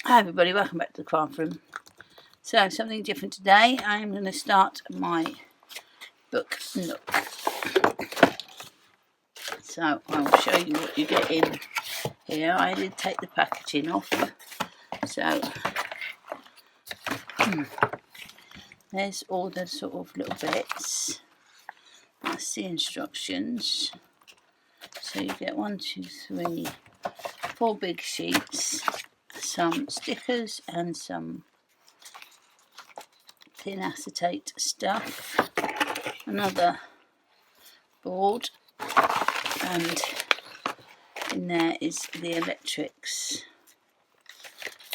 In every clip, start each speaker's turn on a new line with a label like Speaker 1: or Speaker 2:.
Speaker 1: Hi everybody, welcome back to the craft room. So something different today. I'm going to start my book Nook. So I will show you what you get in here. I did take the packaging off. So there's all the sort of little bits. That's the instructions. So you get 1, 2, 3, 4 big sheets, some stickers and some thin acetate stuff, another board, and in there is the electrics,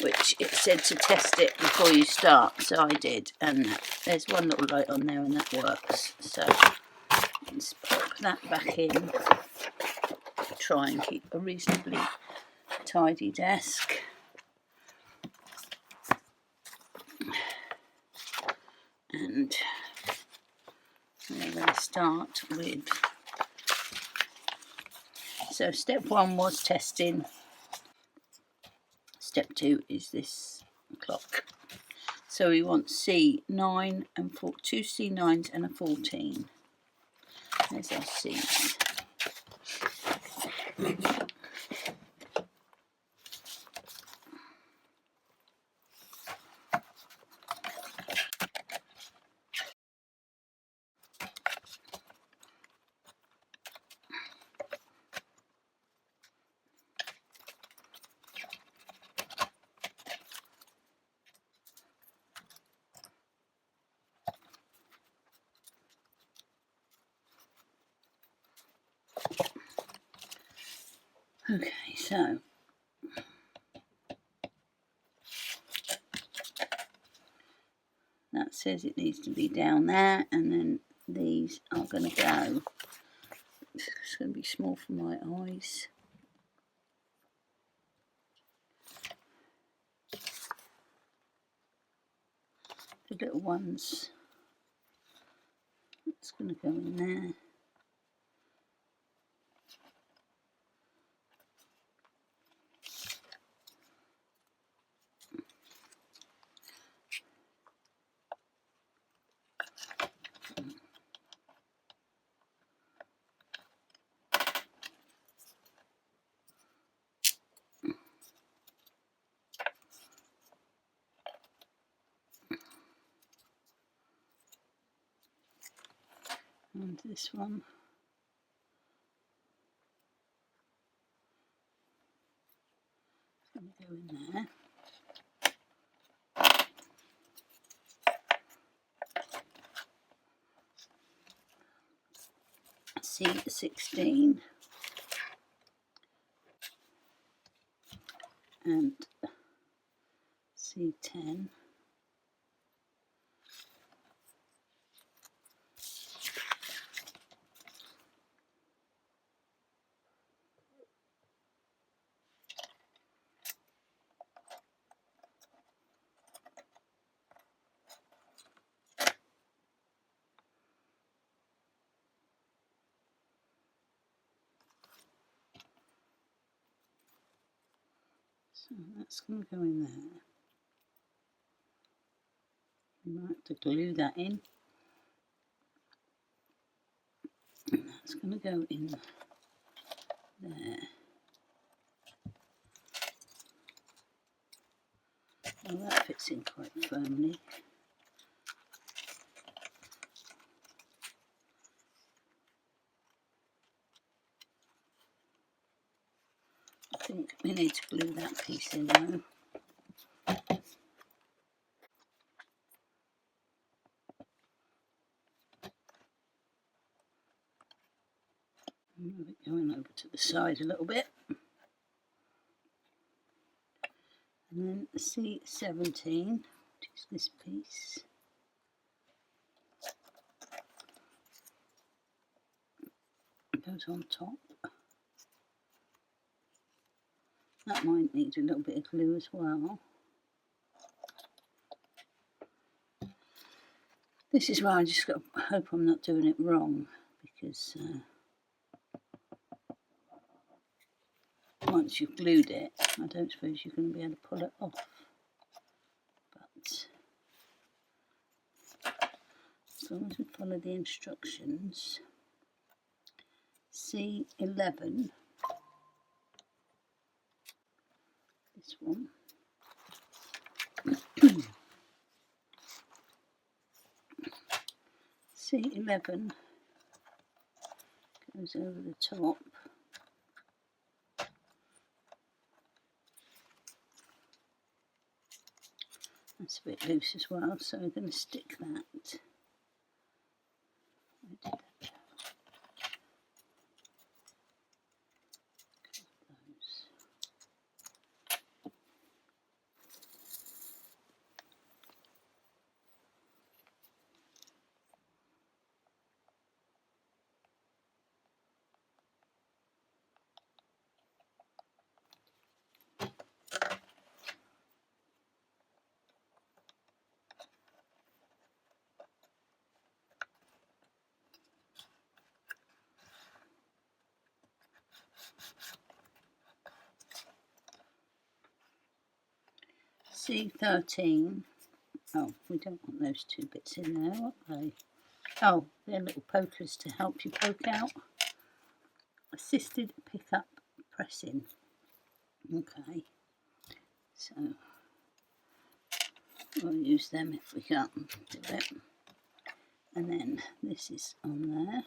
Speaker 1: which it said to test it before you start, so I did, and there's one little light on there and that works. So let's pop that back in, try and keep a reasonably tidy desk. And we're going to start with, so step 1 was testing, step 2 is this clock. So we want C9 and 2 C9s and a 14. There's our C's. Okay, so that says it needs to be down there, and then these are going to go, it's going to be small for my eyes. The little ones, it's going to go in there. And this one, it's going to go in there. C16 and C10. So that's going to go in there. You might have to glue that in. And that's going to go in there. Well, that fits in quite firmly. I think we need to glue that piece in though. Move it going over to the side a little bit. And then C17, which is this piece. It goes on top. That might need a little bit of glue as well. This is where I just got to hope I'm not doing it wrong, because once you've glued it, I don't suppose you're going to be able to pull it off. as long as we follow the instructions. C11, this one. C11 goes over the top. That's a bit loose as well, so we're going to stick that. C13. Oh, we don't want those two bits in there, what are they? Oh, they're little pokers to help you poke out. Assisted pick-up pressing. Okay, so we'll use them if we can't do it. And then this is on there.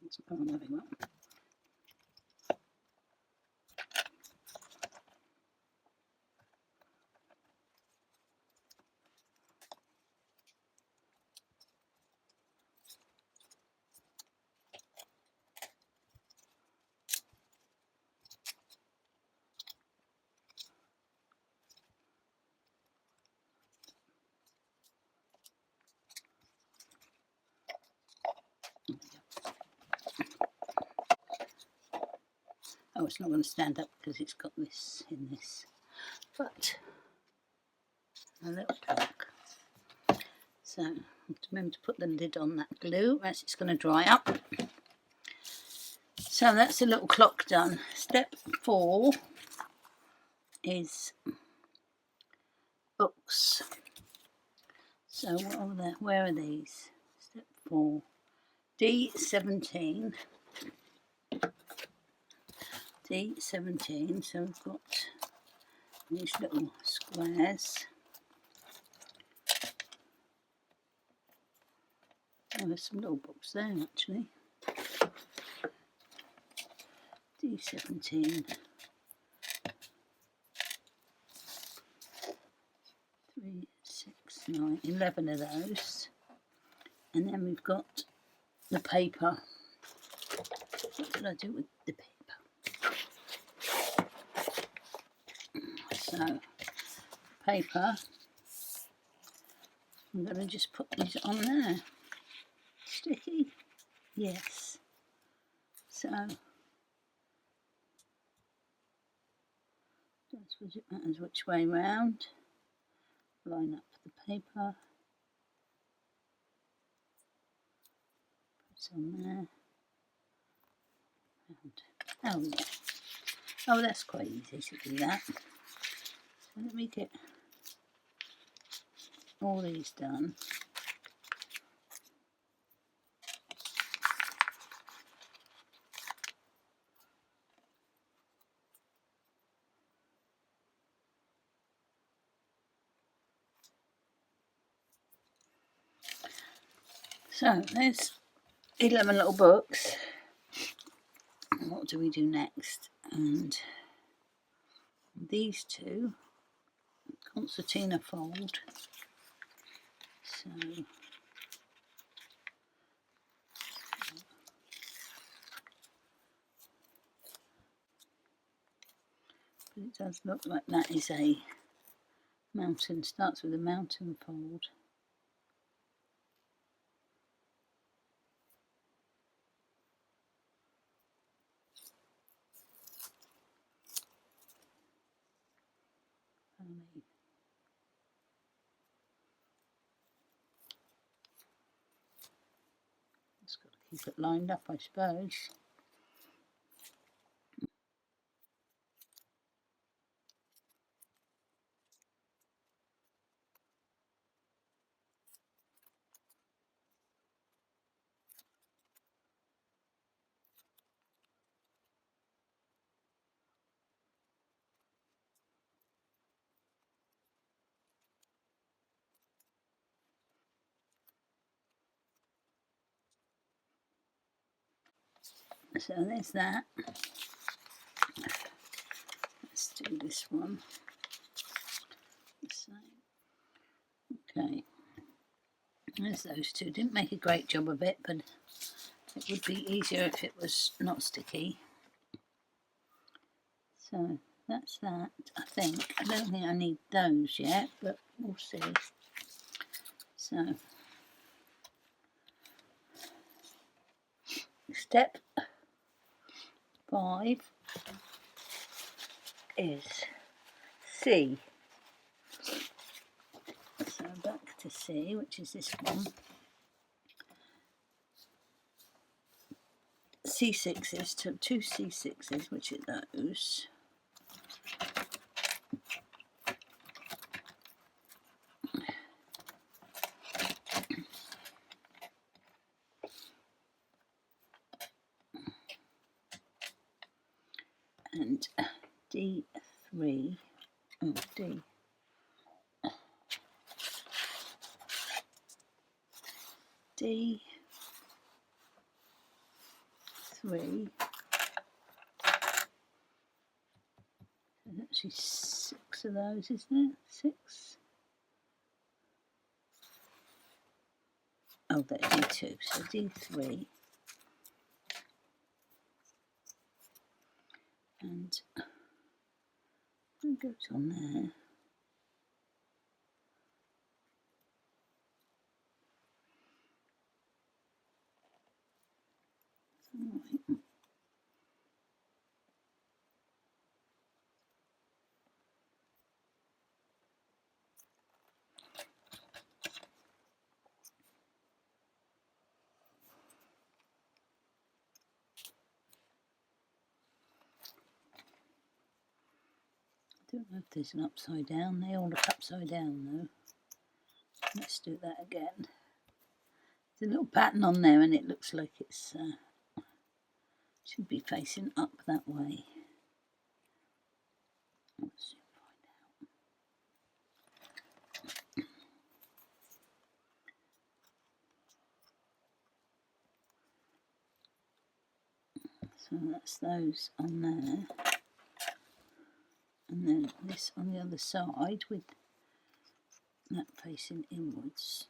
Speaker 1: It's gone very well. Oh, it's not going to stand up because it's got this in this, but a little plug. So remember to put the lid on that glue as it's going to dry up. So that's a little clock done. Step 4 is books. So where are these? Step 4, D17. D17. So we've got these little squares. Oh, there's some little books there actually. D17. 3, 6, 9, 11 of those. And then we've got the paper. What did I do with the paper? So, paper, I'm going to just put these on there. Sticky? Yes. So, that's what it matters which way round. Line up the paper. Put on there. And, oh yeah. Oh, that's quite easy to do that. So let me get all these done. So there's 11 little books. What do we do next? And these two, concertina fold. So but it does look like that is a mountain, starts with a mountain fold. keep it lined up, I suppose. So there's that. Let's do this one. Okay, there's those two. Didn't make a great job of it, but it would be easier if it was not sticky. So that's that, I think. I don't think I need those yet, but we'll see. So step 5 is C. So back to C, which is this one. C6s, to 2 C6s, which are those. And D3, oh D. D3, there's actually 6 of those, isn't it? 6? Oh, there's D2, so D3. And what goes on there? Right. I don't know if there's an upside down. They all look upside down though. Let's do that again. There's a little pattern on there and it looks like it's should be facing up that way. Let's find out. So that's those on there. And then this on the other side with that facing inwards.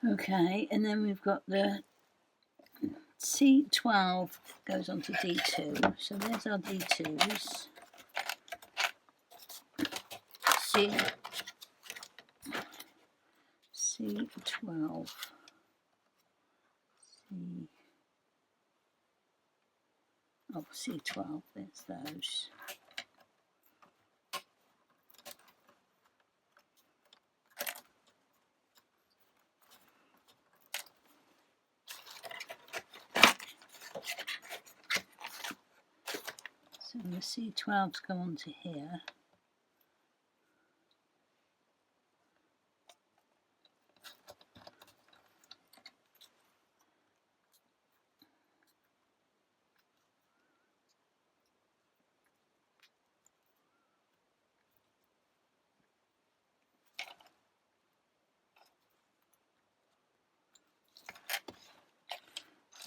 Speaker 1: Okay, and then we've got the C12 goes on to D2. So there's our D2s. C12. C12, there's those. So the C12s go on to here.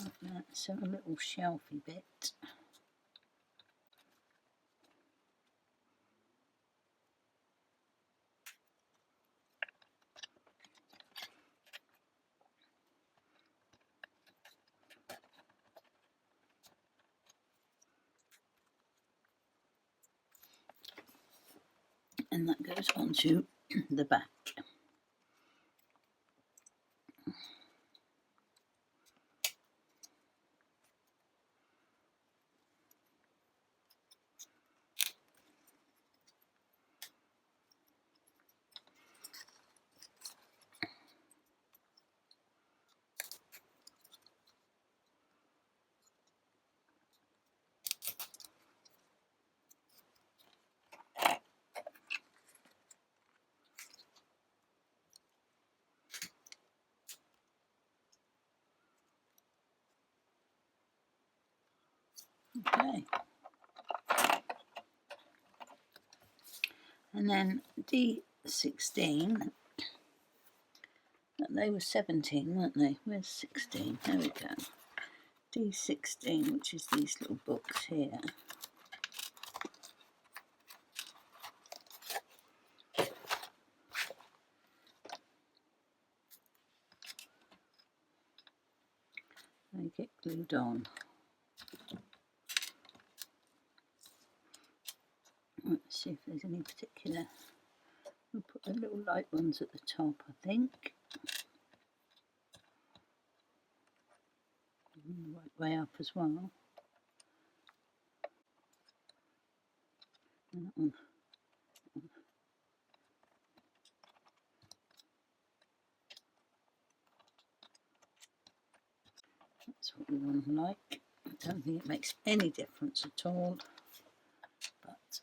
Speaker 1: Like that, so a little shelfy bit. And that goes onto the back. And then D16, they were 17, weren't they? Where's 16? There we go. D16, which is these little books here. They get glued on. Let's see if there's any particular. We'll put the little light ones at the top, I think. Right way up as well. And that one. That's what we want to like. I don't think it makes any difference at all, but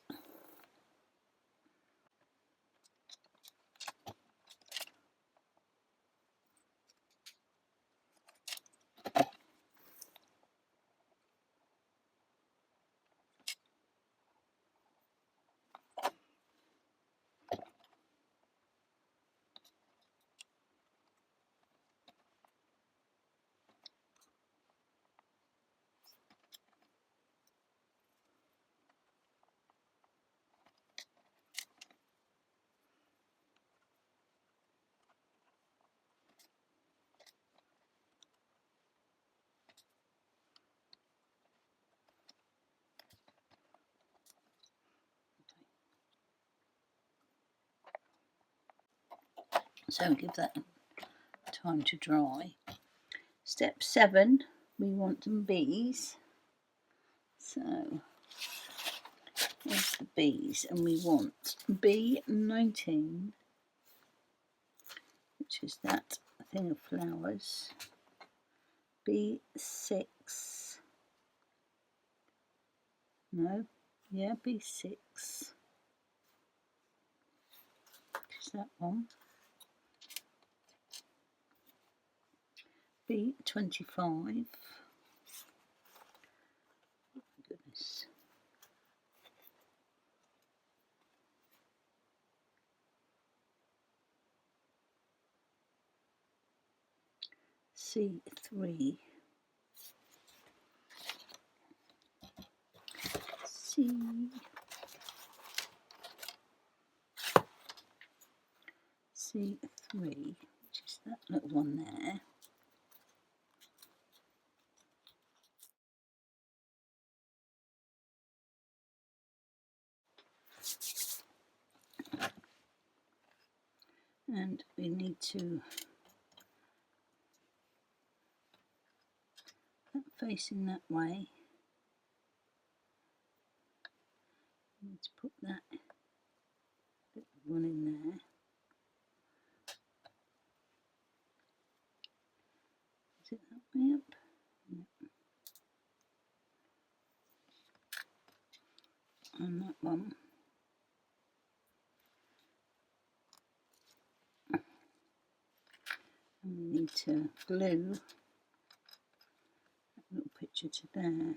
Speaker 1: so give that time to dry. Step 7, we want some bees. So here's the bees, and we want B19, which is that thing of flowers. B6, no, yeah, B6, which is that one. B25, oh goodness. C3, C3, which is that little one there. And we need to facing that way. We need to put that little one in there. Is it that way up? Yep. And that one. And we need to glue that little picture to there.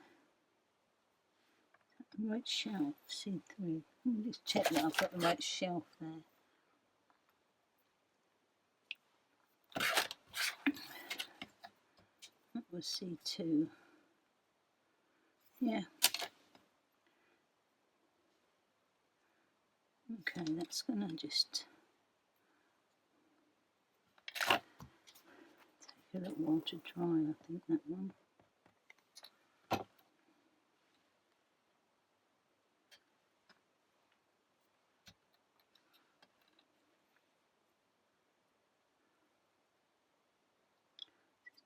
Speaker 1: The right shelf, C3. Let me just check that I've got the right shelf there. That was C2. Yeah. Okay, that's gonna just take a little while to dry, I think, that one.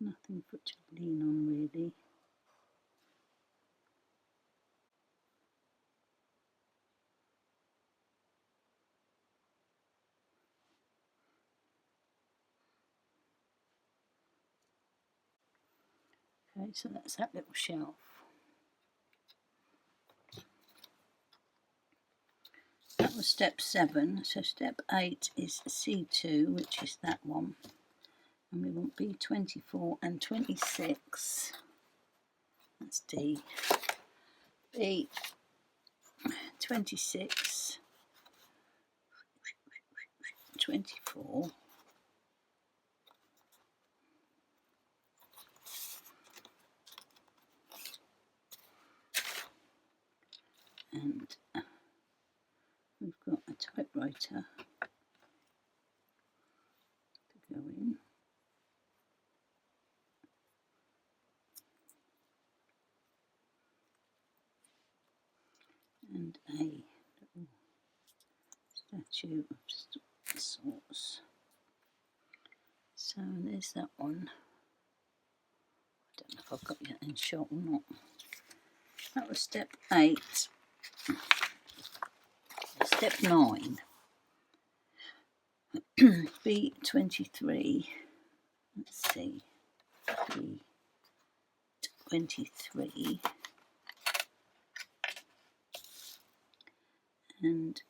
Speaker 1: Nothing for it to lean on, really. Okay, so that's that little shelf. That was step 7. So step 8 is C2, which is that one. And we want B24 and 26. That's D. B26. 24. And we've got a typewriter to go in. And a little statue of sorts. So there's that one. I don't know if I've got that in shot or not. That was step 8. Step 9. B23. Let's see. B23. And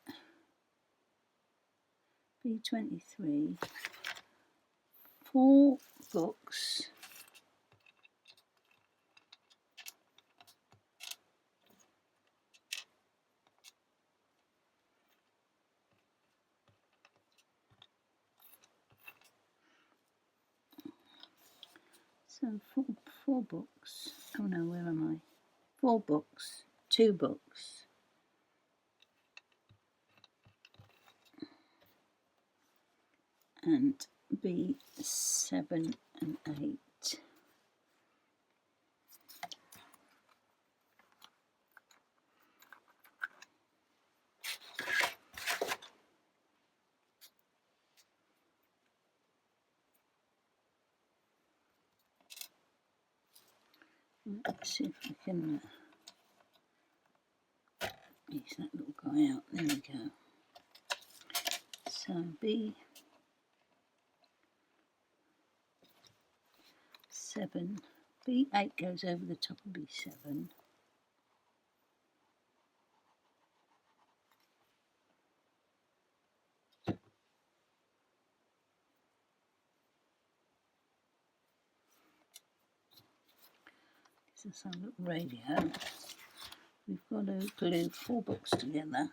Speaker 1: B23. 4 books. So four books. Oh no, where am I? 4 books, 2 books. And B7 and 8. Let's see if we can use that little guy out. There we go. So B7, B8 goes over the top of B7. This is our little radio. We've got to glue 4 books together.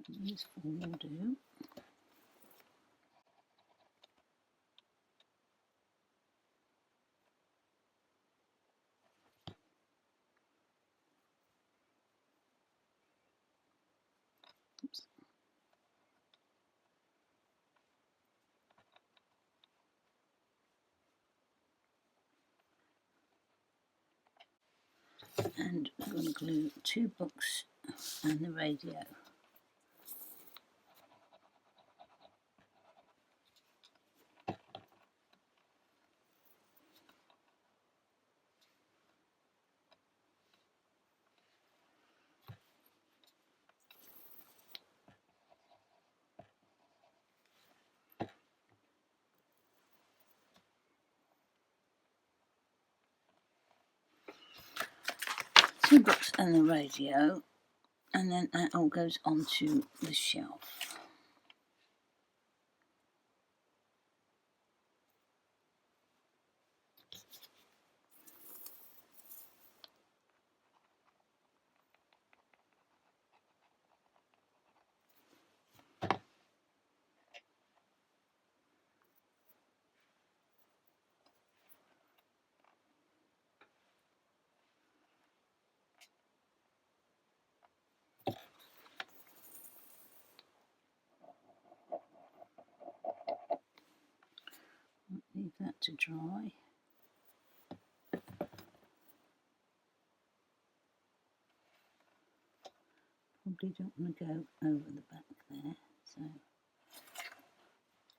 Speaker 1: These 4 will do. Oops. And we're going to glue 2 books and the radio. Two books and the radio, and then that all goes onto the shelf. Leave that to dry. Probably don't want to go over the back there, so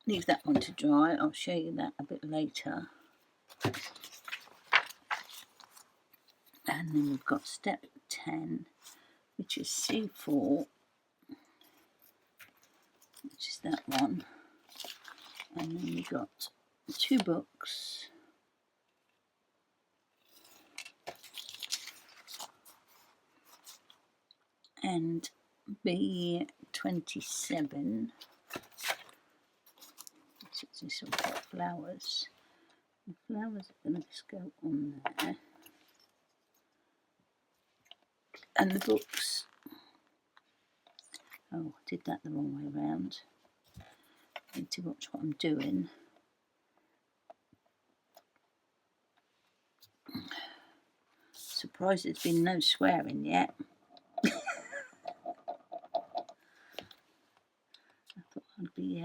Speaker 1: leave that one to dry. I'll show you that a bit later. And then we've got step 10, which is C4, which is that one. And then we've got 2 books. And B27, which is this all got flowers. The flowers are going to just go on there. And the books. Oh, I did that the wrong way round. I need to watch what I'm doing. Surprised there's been no swearing yet. I thought I'd be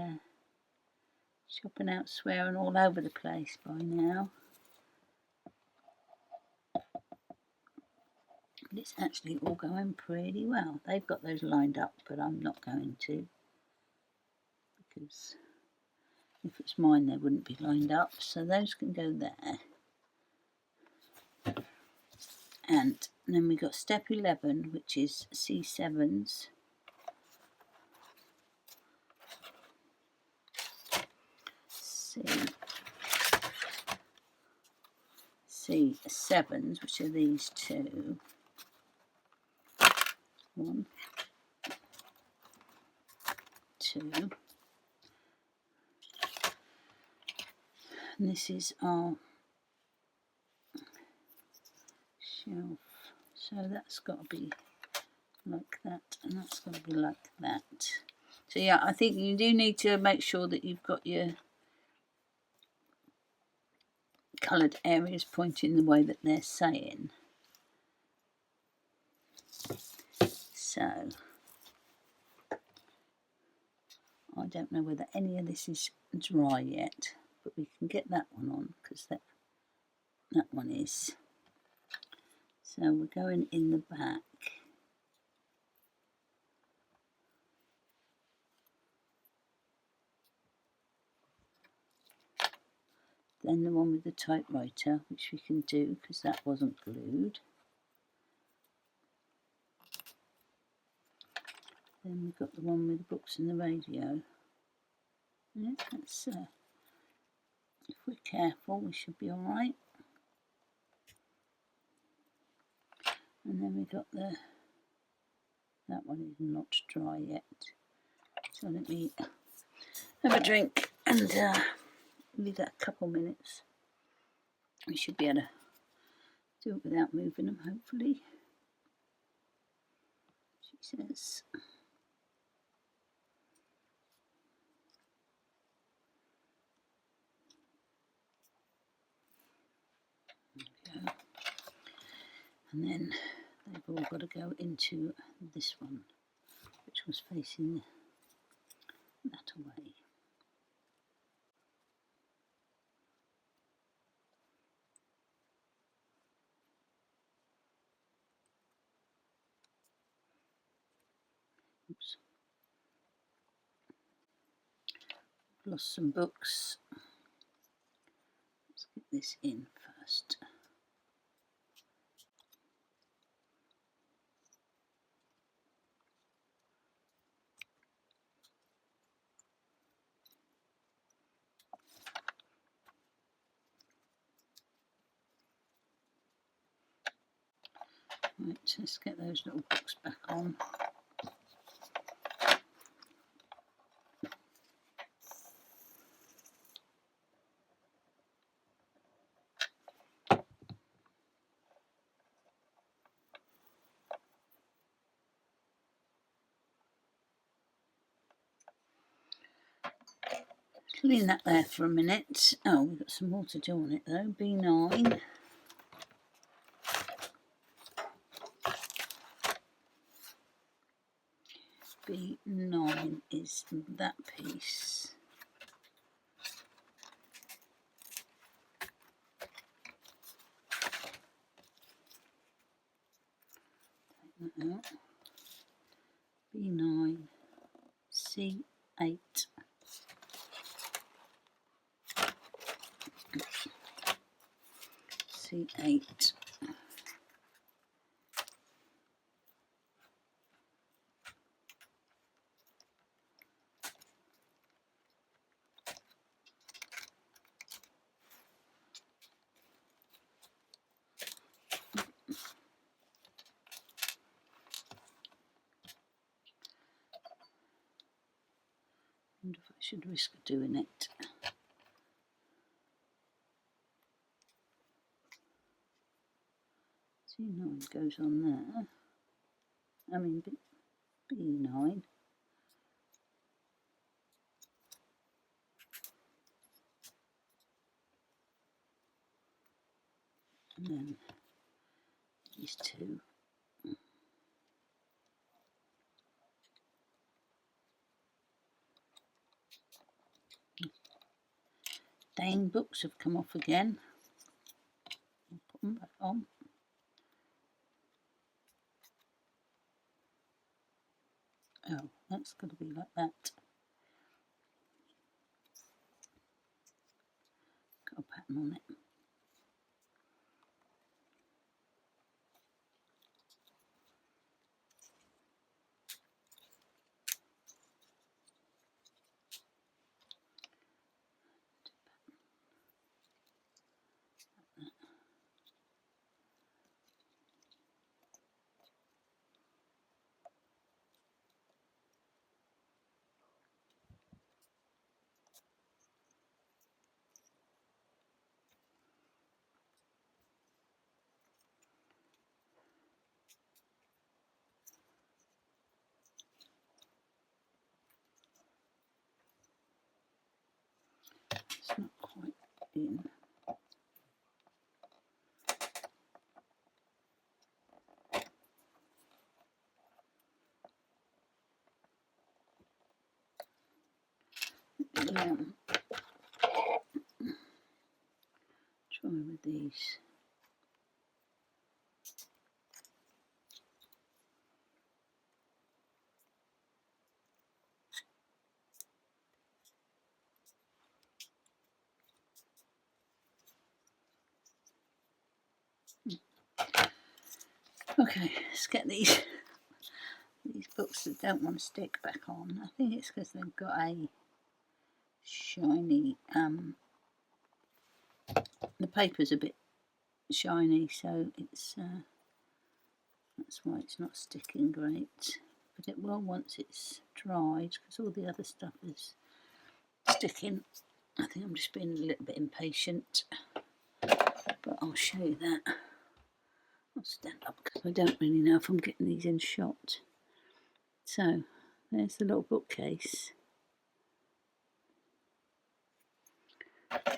Speaker 1: chopping out swearing all over the place by now. But it's actually all going pretty well. They've got those lined up, but I'm not going to. Because if it's mine, they wouldn't be lined up. So those can go there. And then we got step 11, which is C7s. C7s, which are these two. 1, 2. And this is our shelf. So that's got to be like that, and that's got to be like that. So yeah, I think you do need to make sure that you've got your coloured areas pointing the way that they're saying. So I don't know whether any of this is dry yet, but we can get that one on because that one is. So we're going in the back. Then the one with the typewriter, which we can do because that wasn't glued. Then we've got the one with the books and the radio. Yeah, that's if we're careful, we should be all right. And then we got that one is not dry yet. So let me have a drink and leave that a couple minutes. We should be able to do it without moving them, hopefully. She says. There we go. And then they've all got to go into this one, which was facing that away. Oops. Lost some books. Let's get this in first. Right, let's get those little books back on. Leave that there for a minute. Oh, we've got some more to do on it though. B9. B9 is that piece. Take that out. B9, C8. C8. I wonder if I should risk doing it. C9 goes on there. I mean B9. And then these two. Dang, books have come off again. I'll put them back on. Oh, that's got to be like that. Got a pattern on it. It's not quite in. Try with these. Okay, let's get these books that don't want to stick back on. I think it's because they've got a shiny, the paper's a bit shiny, so it's that's why it's not sticking great. But it will once it's dried, because all the other stuff is sticking. I think I'm just being a little bit impatient, but I'll show you that. I'll stand up because I don't really know if I'm getting these in shot. So there's the little bookcase.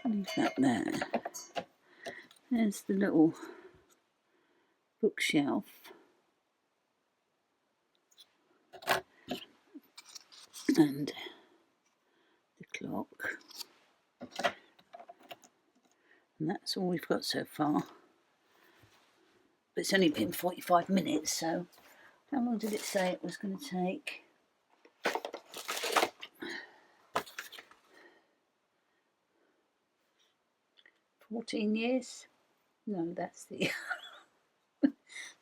Speaker 1: Leave that there. There's the little bookshelf. And the clock. And that's all we've got so far. But it's only been 45 minutes, so how long did it say it was going to take? 14 years? No, that's the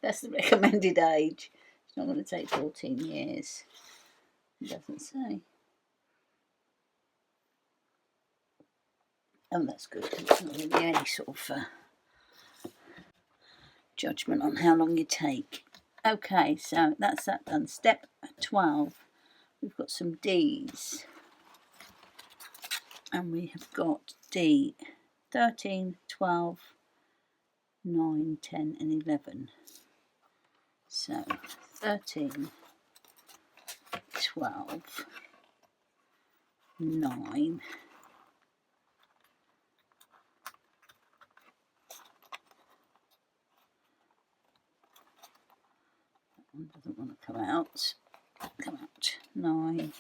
Speaker 1: that's the recommended age. It's not going to take 14 years. It doesn't say. Oh, that's good. It's not really any sort of judgment on how long you take. Okay, so that's that done. Step 12. We've got some D's. And we have got D 13, 12, 9, 10 and 11. So 13, 12, 9, that one doesn't want to come out, 9,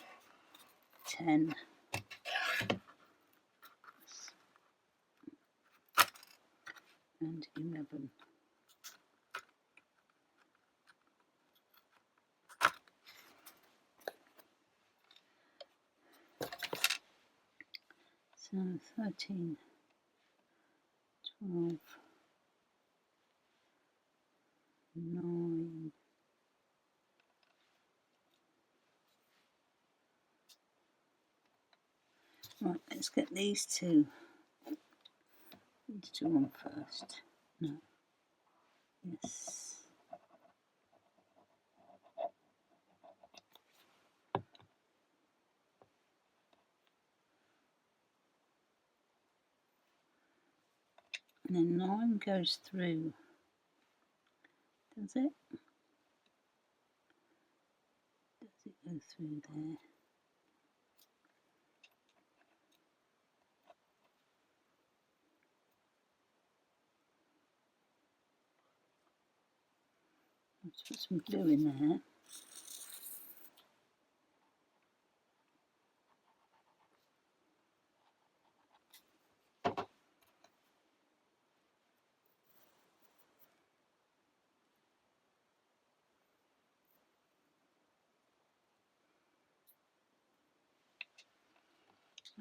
Speaker 1: 10, and 11. So 13, 12, 9, right, let's get these two on first. No, yes. And then 9 goes through Does it? Does it go through there? Let's put some glue in there.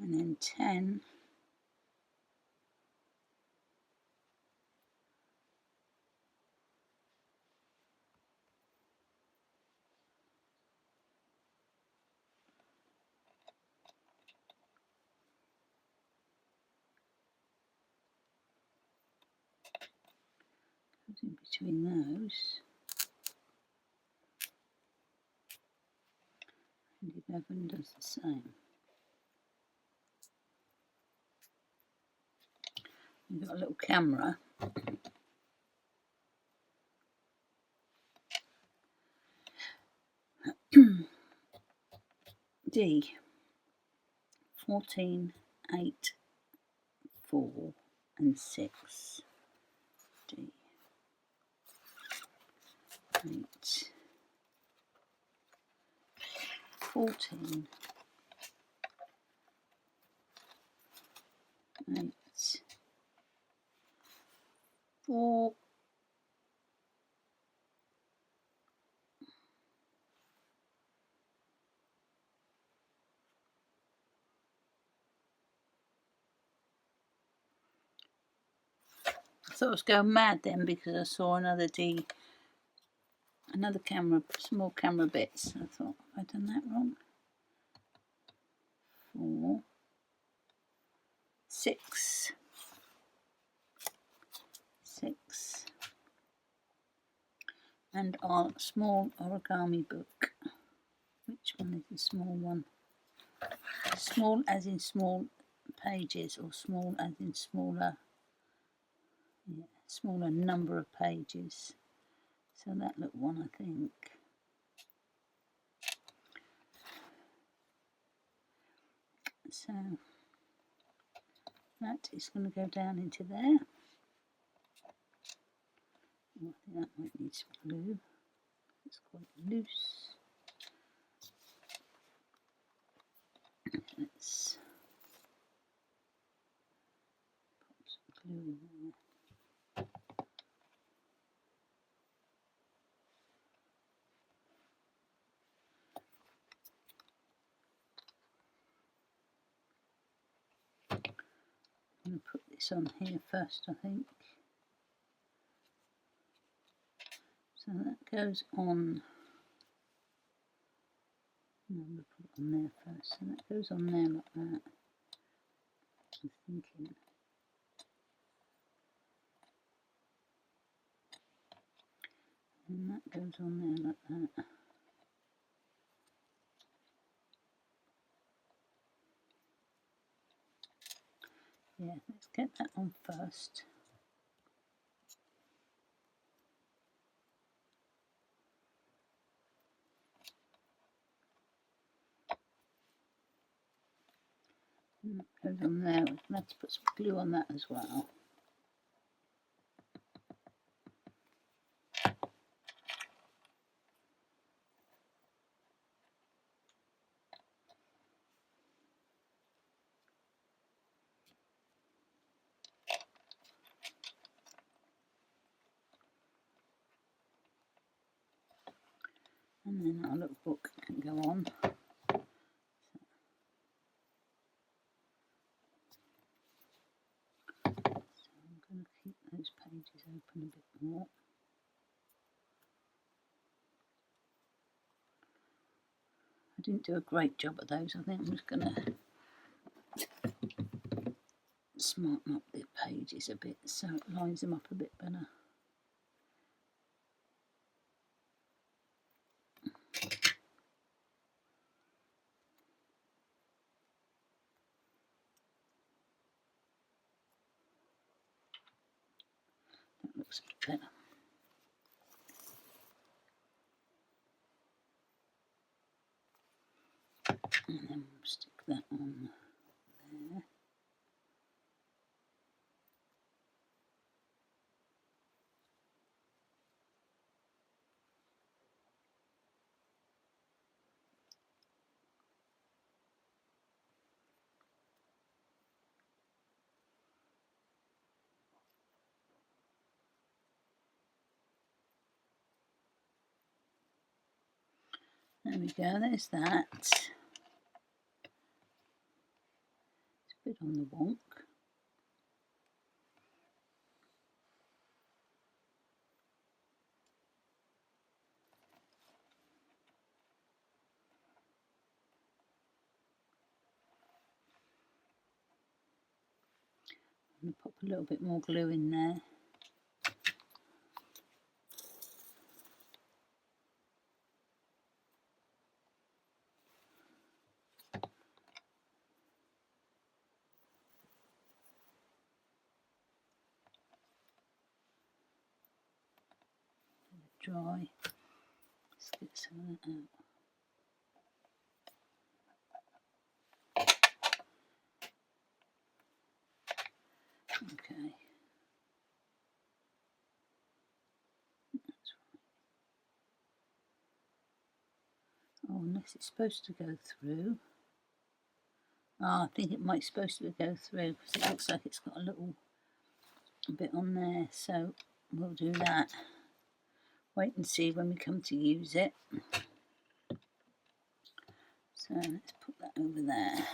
Speaker 1: And then 10. Goes in between those. And 11 does the same. We've got a little camera. D 14, 8, 4 and 6. D 8, 14, 8, 4 I thought I was going mad then because I saw another D, another camera, small camera bits. I thought, have I done that wrong? 4, 6, 6, and our small origami book. Which one is the small one? Small as in small pages, or small as in smaller, yeah, smaller number of pages. So that little one, I think. So that is going to go down into there. I think that might need some glue. It's quite loose. Let's pop some glue in there. I'm going to put this on here first, I think. So that goes on. No, I'm going to put it on there first. So that goes on there like that. I'm thinking. And that goes on there like that. Yeah, let's get that on first. And that goes on there. We're going to have to put some glue on that as well. And then our little book can go on. So I'm going to keep those pages open a bit more. I didn't do a great job at those. I think I'm just going to smarten up the pages a bit so it lines them up a bit better. That looks a bit better. that on there. There we go, there's that. It's a bit on the wonk. I'm going to pop a little bit more glue in there. Dry. Let's get some of that out. Okay. That's right. Oh, unless it's supposed to go through. Oh, I think it might be supposed to go through because it looks like it's got a little bit on there. So we'll do that. Wait and see when we come to use it. So let's put that over there.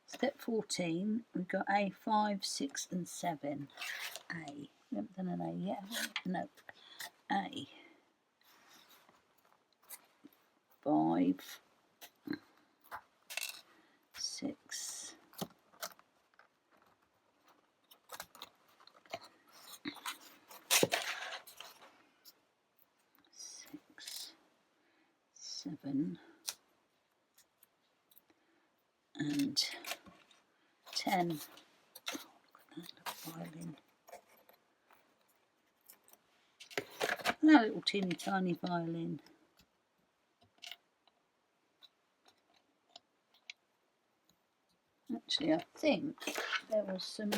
Speaker 1: Step 14, we've got A, 5, 6 and 7. A. We haven't done an A yet, have we? No. A. 5, 6, 6, 7 and 10. Oh, look at that little violin. That little teeny tiny violin. Actually, I think there was some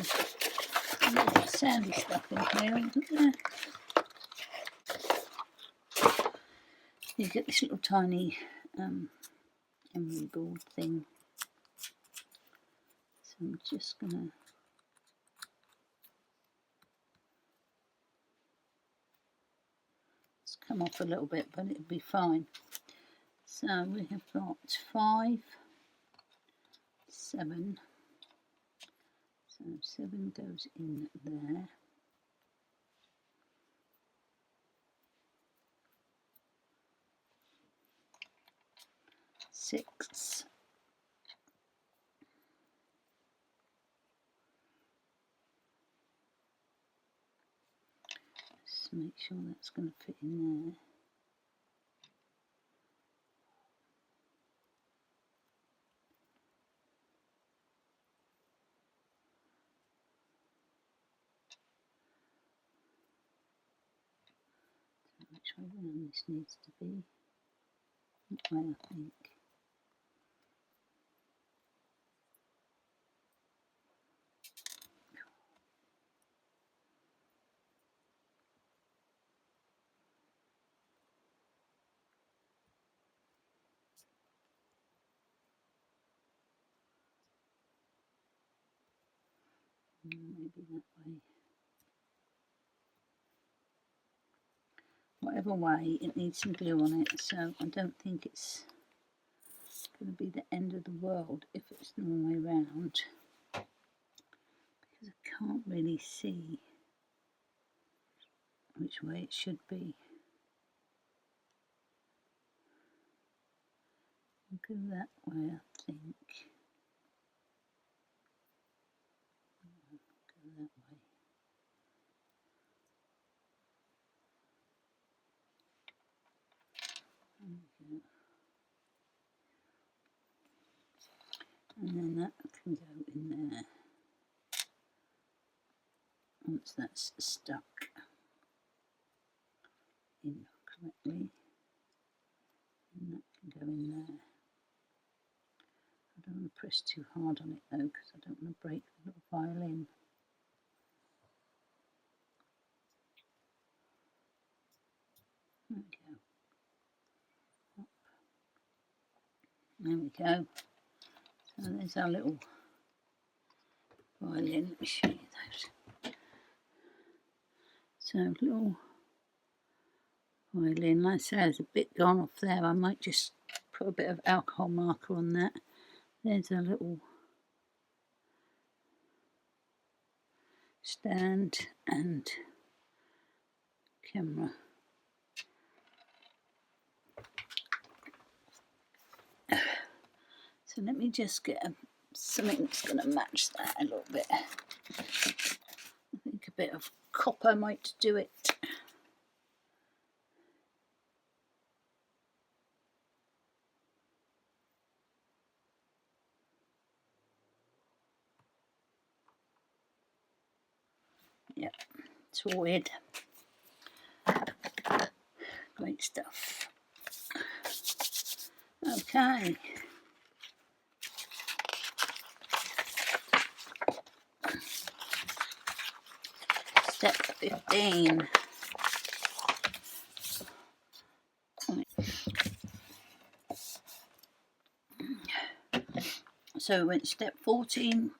Speaker 1: sandy stuff in here, wasn't there? You get this little tiny emery board thing. So I'm just gonna it's come off a little bit, but it'll be fine. So we have got 5, 7. So 7 goes in there. 6. Just make sure that's going to fit in there. Which way round this needs to be. That way, I think. Maybe that way. Whatever way, it needs some glue on it, so I don't think it's going to be the end of the world if it's the wrong way round, because I can't really see which way it should be. I'll go that way, I think. Go that way. And then that can go in there once that's stuck in correctly, and that can go in there. I don't want to press much too hard on it though, because I don't want to break the little violin. There we go. There we go. So there's our little violin. Let me show you those. So little violin. Like I say, there's a bit gone off there. I might just put a bit of alcohol marker on that. There's a little stand and camera. So let me just get something that's going to match that a little bit. I think a bit of copper might do it. Yep, sorted. Great stuff. Okay. Step 15. So we went step 14,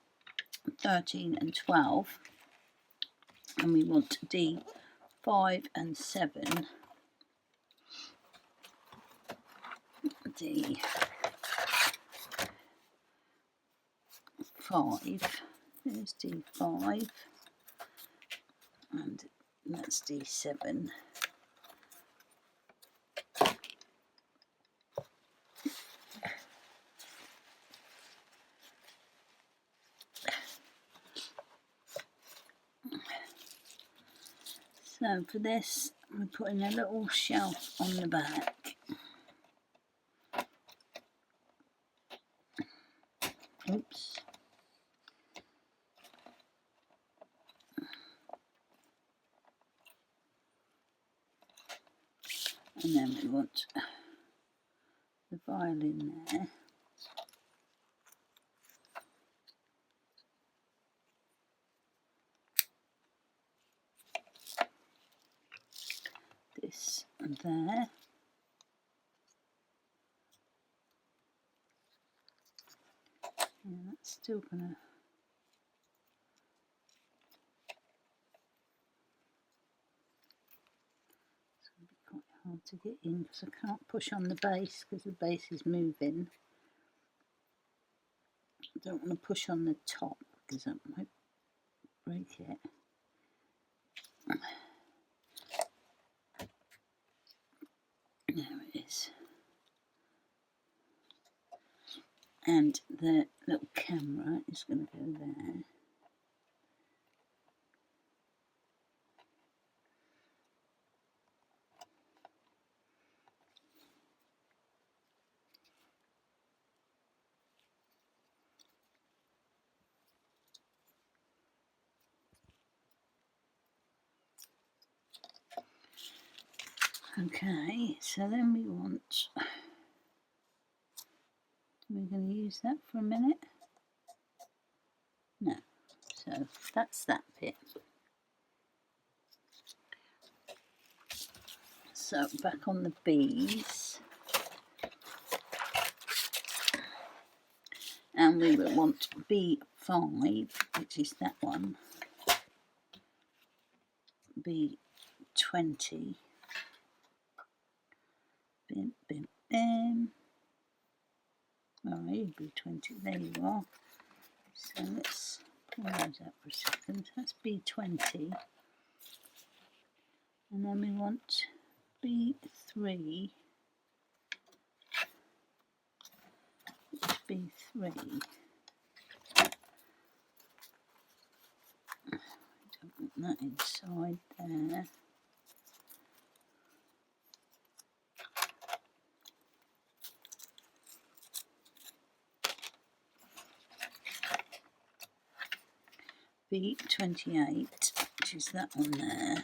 Speaker 1: 13 and 12. And we want D5 and 7. D5. There's D5. And that's D7. So for this, we're putting a little shelf on the back. Oops. And then we want the violin there. This and there. Yeah, that's still gonna. It's gonna be quite hard to get in because I can't push on the bass because the bass is moving. I don't want to push on the top because that might break it. There it is. And the little camera is going to go there. Okay, so then we want, we're going to use that for a minute. No, so that's that bit. So back on the B's, and we will want B5, which is that one, B20, bim, bim, bim. Alright, B20, there you are. So let's pull those out for a second. That's B20. And then we want B3. B3. Don't want that inside there. B28, which is that one there,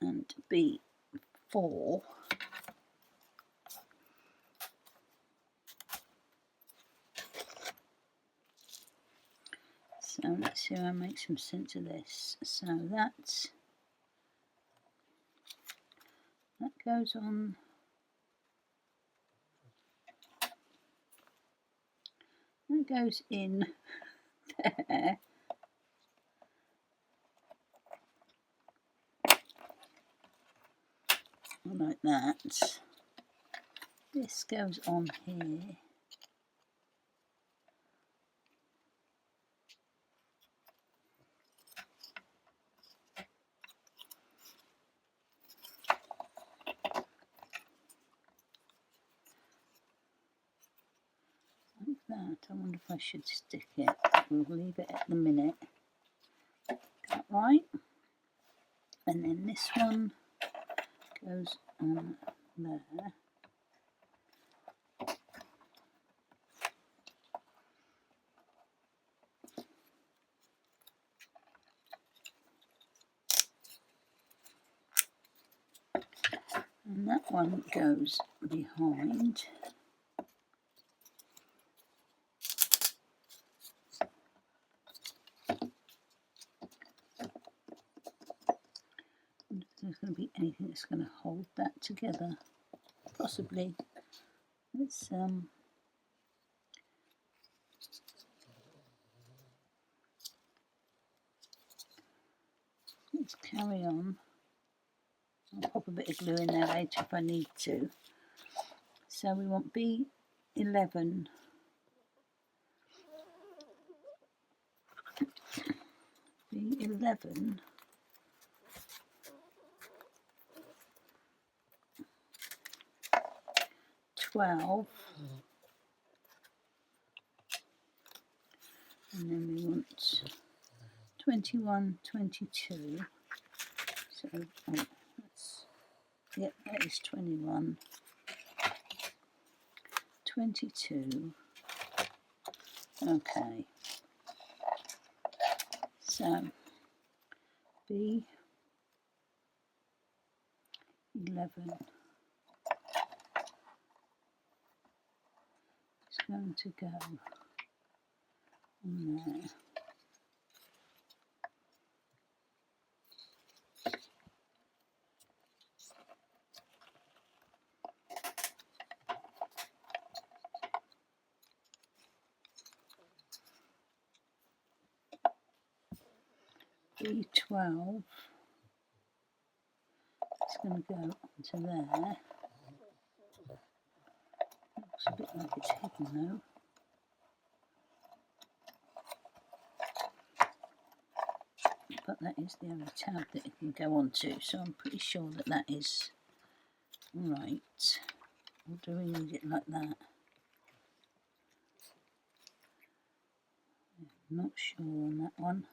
Speaker 1: and B4, see how I make some sense of this. So that goes on. That goes in there. Like that. This goes on here. Like that. I wonder if I should stick it. We'll leave it at the minute. That right? And then this one goes on there. And that one goes behind. If there's going to be anything that's going to hold that together. Possibly. Let's carry on. I'll pop a bit of glue in there later if I need to. So we want B11. B11. And then we want 21, 22. So yep, that is 21, 22. Okay. So B11 is going to go on there. B12 is going to go onto there. Looks a bit like it's hidden though. But that is the only tab that it can go onto, so I'm pretty sure that that is right. Or do we need it like that? I'm not sure on that one.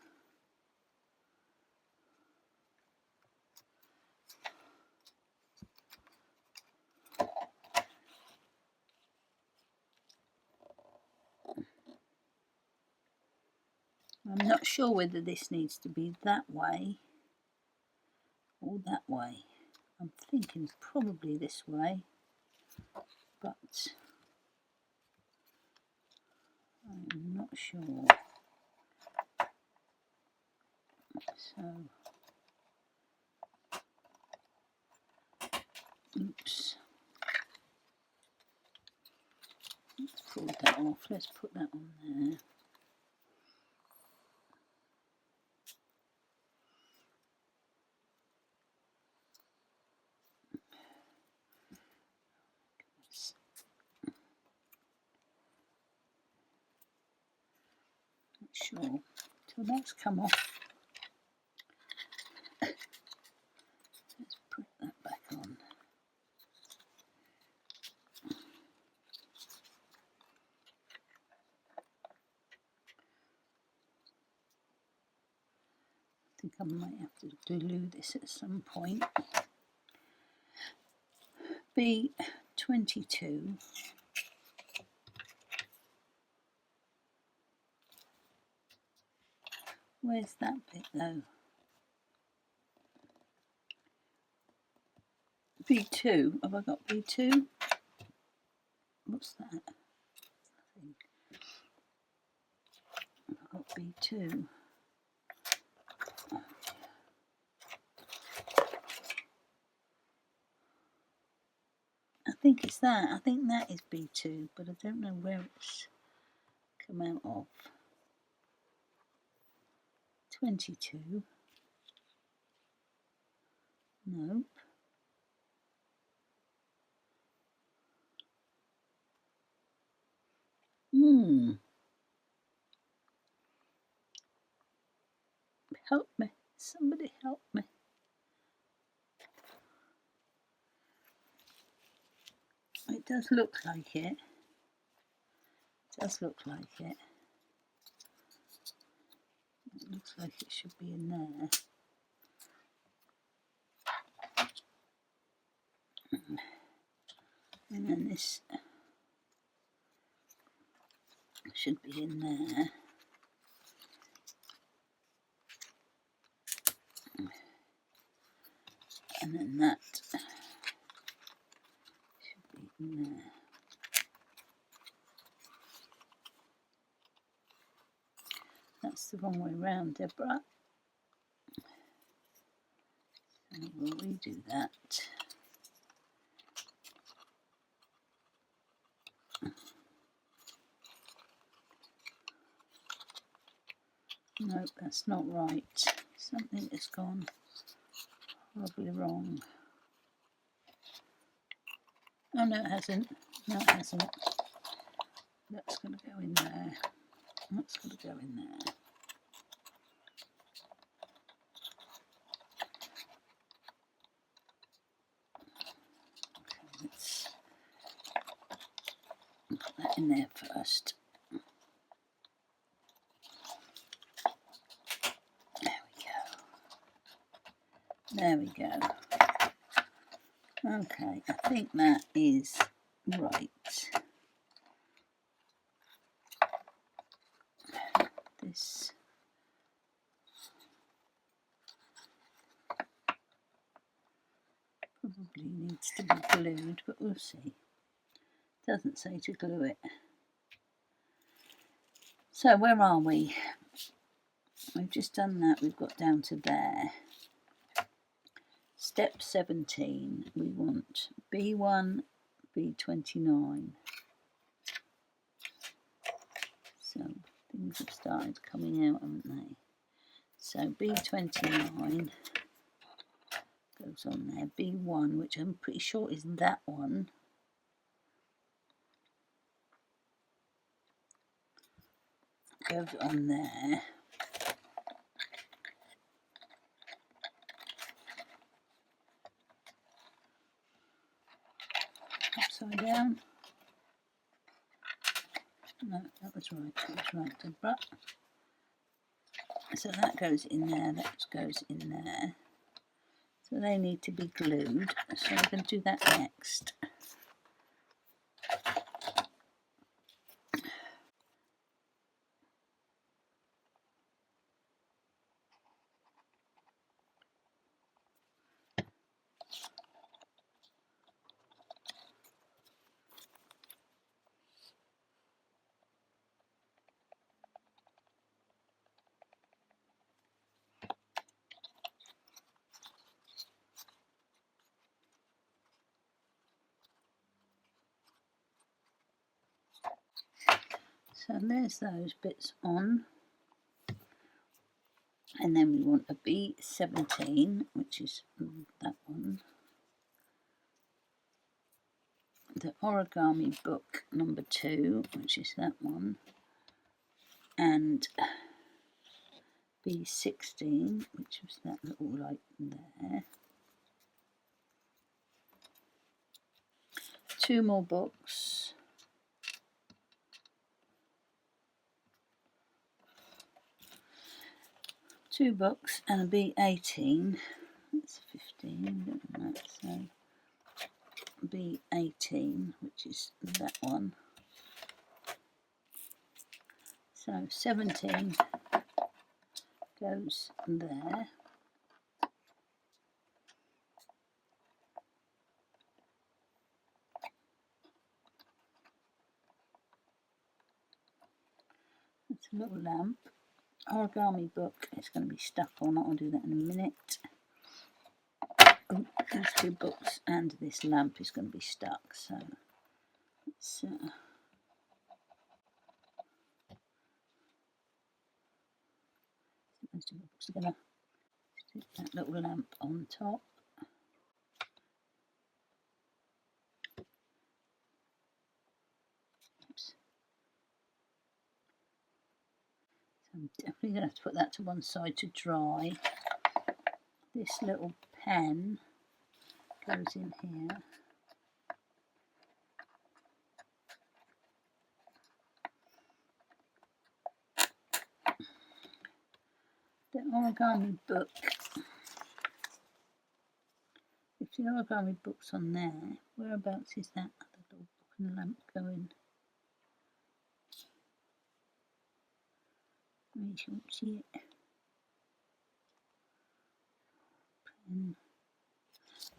Speaker 1: I'm not sure whether this needs to be that way or that way. I'm thinking probably this way, but I'm not sure. So, oops. Let's pull that off. Let's put that on there. Not sure. Till that's come off. Let's put that back on. I think I might have to glue this at some point. B22. Where's that bit though? B2. Have I got B2? What's that? I think I've got B2. think it's that. I think that is B2, but I don't know where it's come out of. 22. Nope. Help me. Somebody help me. It does look like it. It does look like it. It looks like it should be in there. And then this should be in there. And then that should be in there. That's the wrong way round, Deborah. So we'll redo that. Nope, that's not right. Something has gone horribly wrong. Oh, no, it hasn't. No, it hasn't. That's going to go in there. That's going to go in there. Okay, let's put that in there first. There we go. Okay, I think that is right. This probably needs to be glued, but we'll see. Doesn't say to glue it. So where are we? We've just done that. We've got down to there. Step 17, we want B1, B29. So things have started coming out, haven't they? So B29 goes on there. B1, which I'm pretty sure is that one. Goes on there. Upside down. No, that was right. That was right, Deborah. So that goes in there. That goes in there. So they need to be glued. So we're going to do that next. So there's those bits on. And then we want a B17, which is that one. The origami book number 2, which is that one. And B16, which was that little light there. 2 more books. Two books and a B18. That's 15, don't that? So B18, which is that one. So 17 goes there. That's a little lamp. Origami book is going to be stuck on. I'll do that in a minute. Ooh, these two books and this lamp is going to be stuck, so it's those two books are going to stick that little lamp on top. Oops. So I'm definitely going to have to put that to one side to dry. This little pen goes in here. The origami book, if the origami book's on there, whereabouts is that other little book and lamp going? You can't see it. Pen.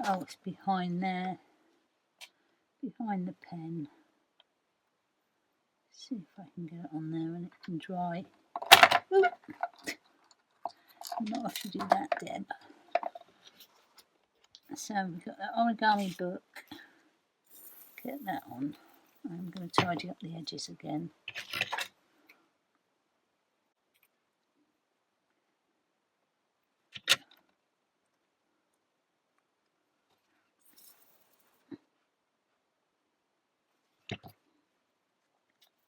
Speaker 1: Oh, it's behind there, behind the pen. Let's see if I can get it on there and it can dry. Ooh. Not have to do that, Deb. So we've got that origami book. Get that on. I'm going to tidy up the edges again.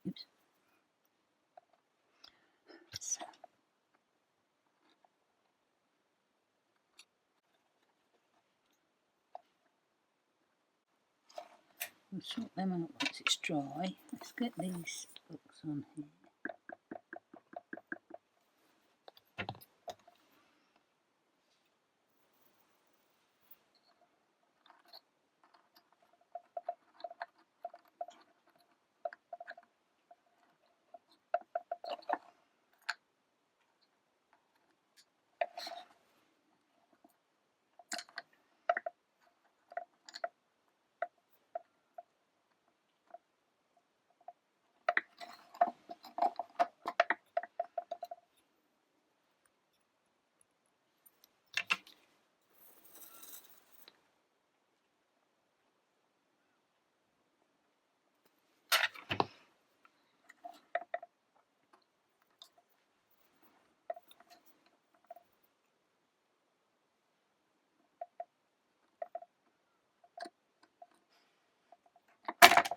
Speaker 1: Oops. So. We'll sort them out once it's dry. Let's get these books on here.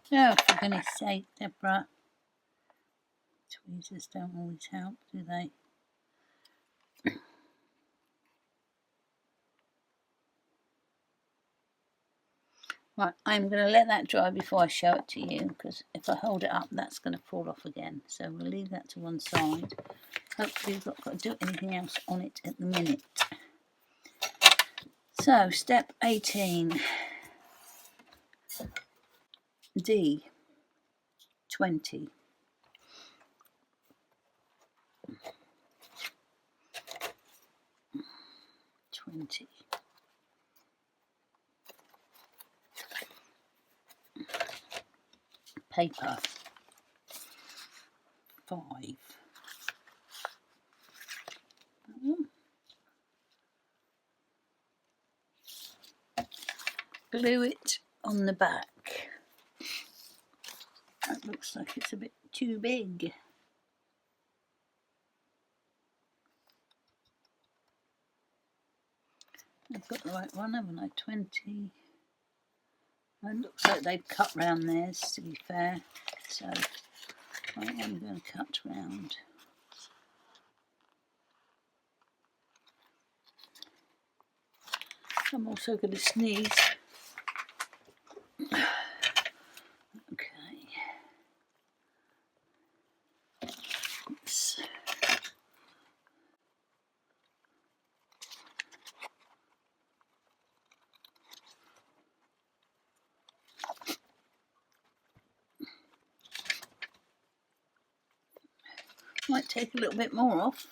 Speaker 1: Oh, for goodness sake, Deborah. Tweezers don't always help, do they? Right, I'm going to let that dry before I show it to you, because if I hold it up, that's going to fall off again. So we'll leave that to one side. Hopefully we've not got to do anything else on it at the minute. So, step 18. D. 20. Paper. 5. Glue it on the back. That looks like it's a bit too big. I've got the right one, haven't I? 20. And it looks like they've cut round theirs, to be fair. So I am going to cut round. I'm also going to sneeze. Okay. Oops. Might take a little bit more off.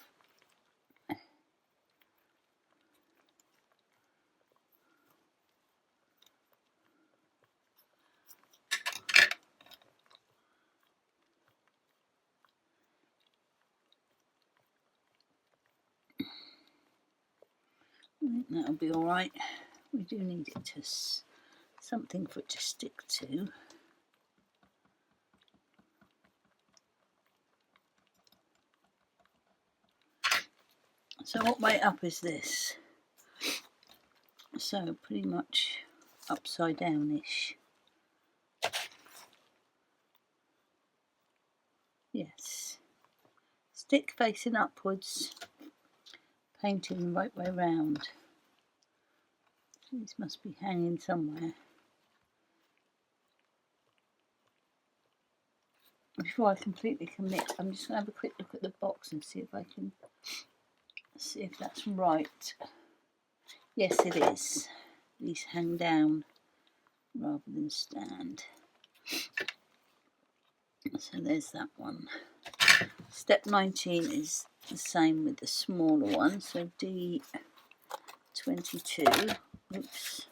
Speaker 1: I think that'll be all right. we do need it to something for it to stick to. So what way up is this? So pretty much upside down-ish. Yes. Stick facing upwards, painting the right way round. These must be hanging somewhere. Before I completely commit, I'm just going to have a quick look at the box and see if I can see if that's right. Yes, it is. These hang down rather than stand. So there's that one. Step 19 is the same with the smaller one. So D22. Oops.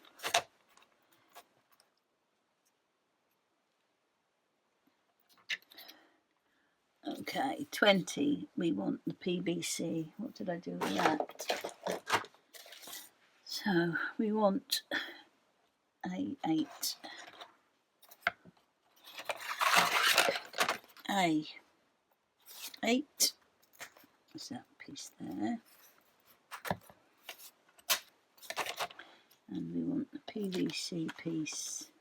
Speaker 1: Okay, 20. We want the PVC. What did I do with that? So we want A8. A8. There's that piece there. And we want the PVC piece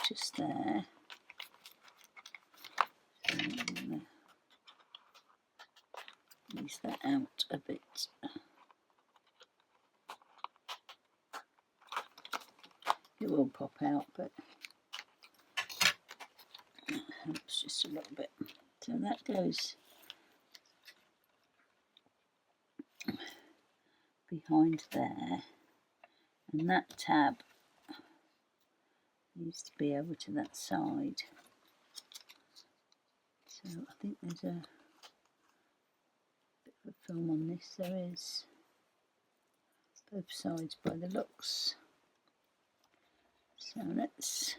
Speaker 1: just there. So I'm going to ease that out a bit. It will pop out, but it helps just a little bit. So that goes behind there, and that tab needs to be over to that side. So I think there's a bit of a film on this. There is, both sides by the looks. So let's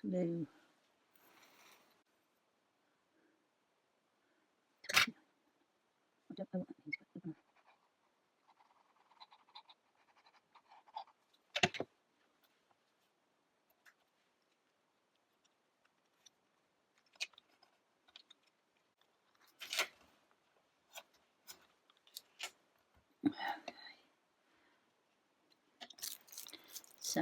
Speaker 1: glue. I don't know what that means, but so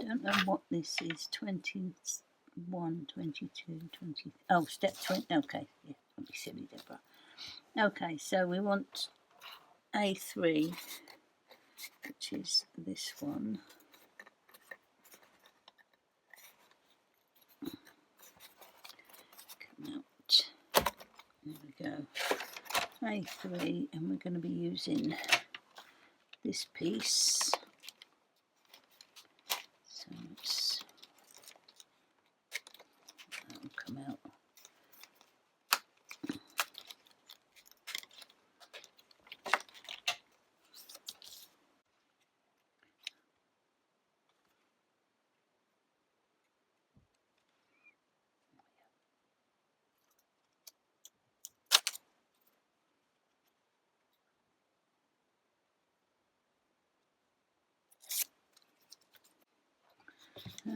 Speaker 1: I don't know what this is. 21, 22, 20. Oh, step 20. Okay, yeah, don't be silly, Deborah. Okay, so we want A3, which is this one. Come out. There we go. A3, and we're going to be using this piece. So that'll come out.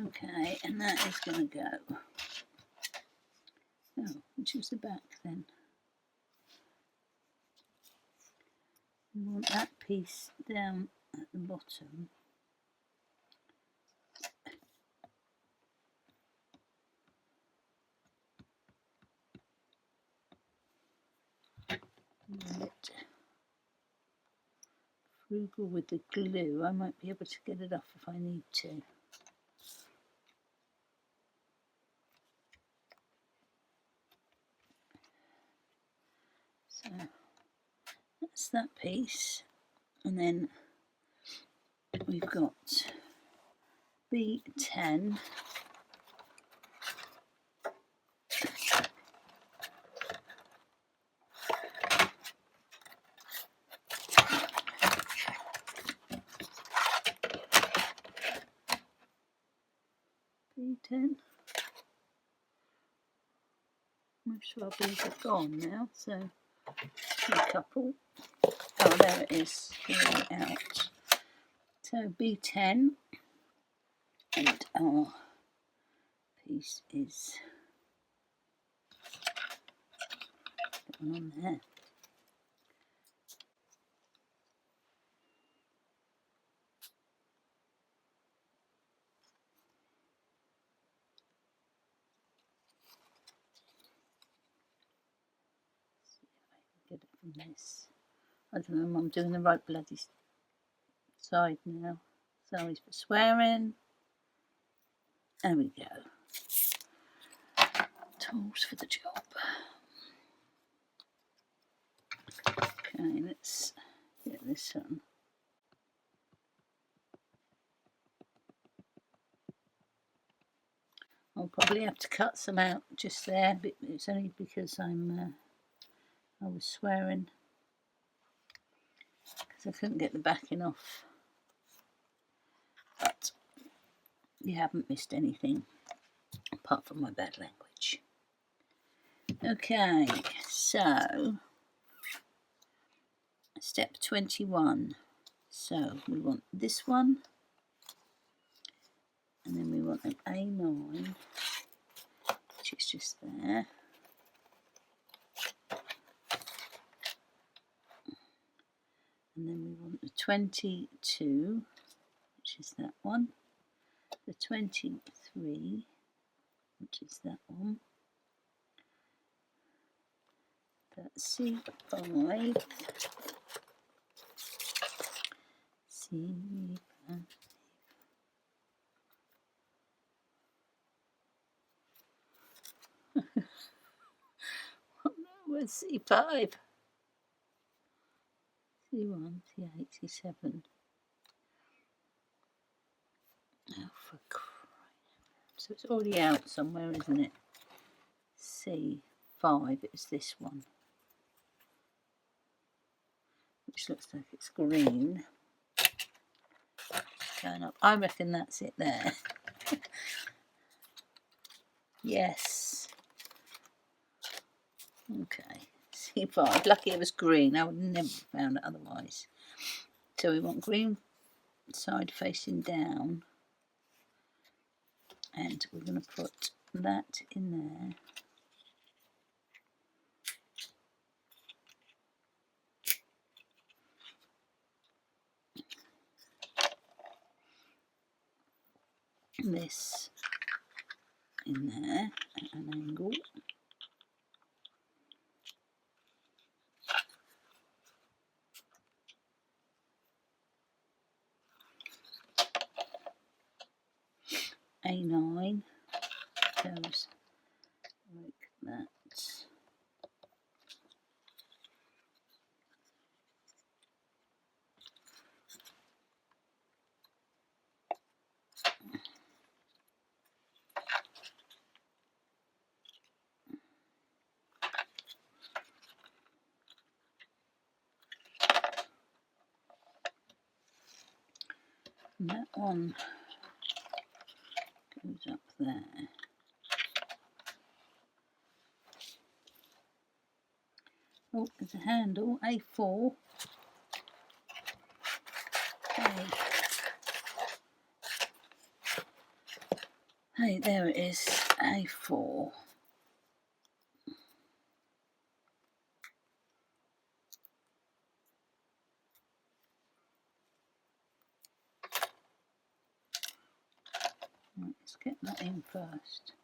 Speaker 1: Okay, and that is going to go. Oh, which is the back then? We want that piece down at the bottom. A bit frugal with the glue. I might be able to get it off if I need to. So that's that piece, and then we've got B10. B10. Most rubbers are gone now, so a couple. Oh, there it is, really out. So B10, and our piece is on there. Get it from this. I don't know, I'm doing the right bloody side now. Sorry for swearing. There we go. Tools for the job. Okay, let's get this on. I'll probably have to cut some out just there, but it's only because I was swearing because I couldn't get the backing off. But you haven't missed anything apart from my bad language. Okay, so step 21. So we want this one, and then we want an A9, which is just there. And then we want the 22, which is that one. The 23, which is that one. That's C5. C5. Where's C5? C1, C8, C7. Oh, for crying. So it's already out somewhere, isn't it? C5, it's this one. Which looks like it's green. Going up. I reckon that's it there. Yes. Okay. C5. Lucky it was green. I would never have found it otherwise. So we want green side facing down. And we're going to put that in there. This in there at an angle. A9 goes like that. And that one goes up there. Oh, there's a handle, A4. Okay. Hey, there it is, A4. Right, let's get that in first.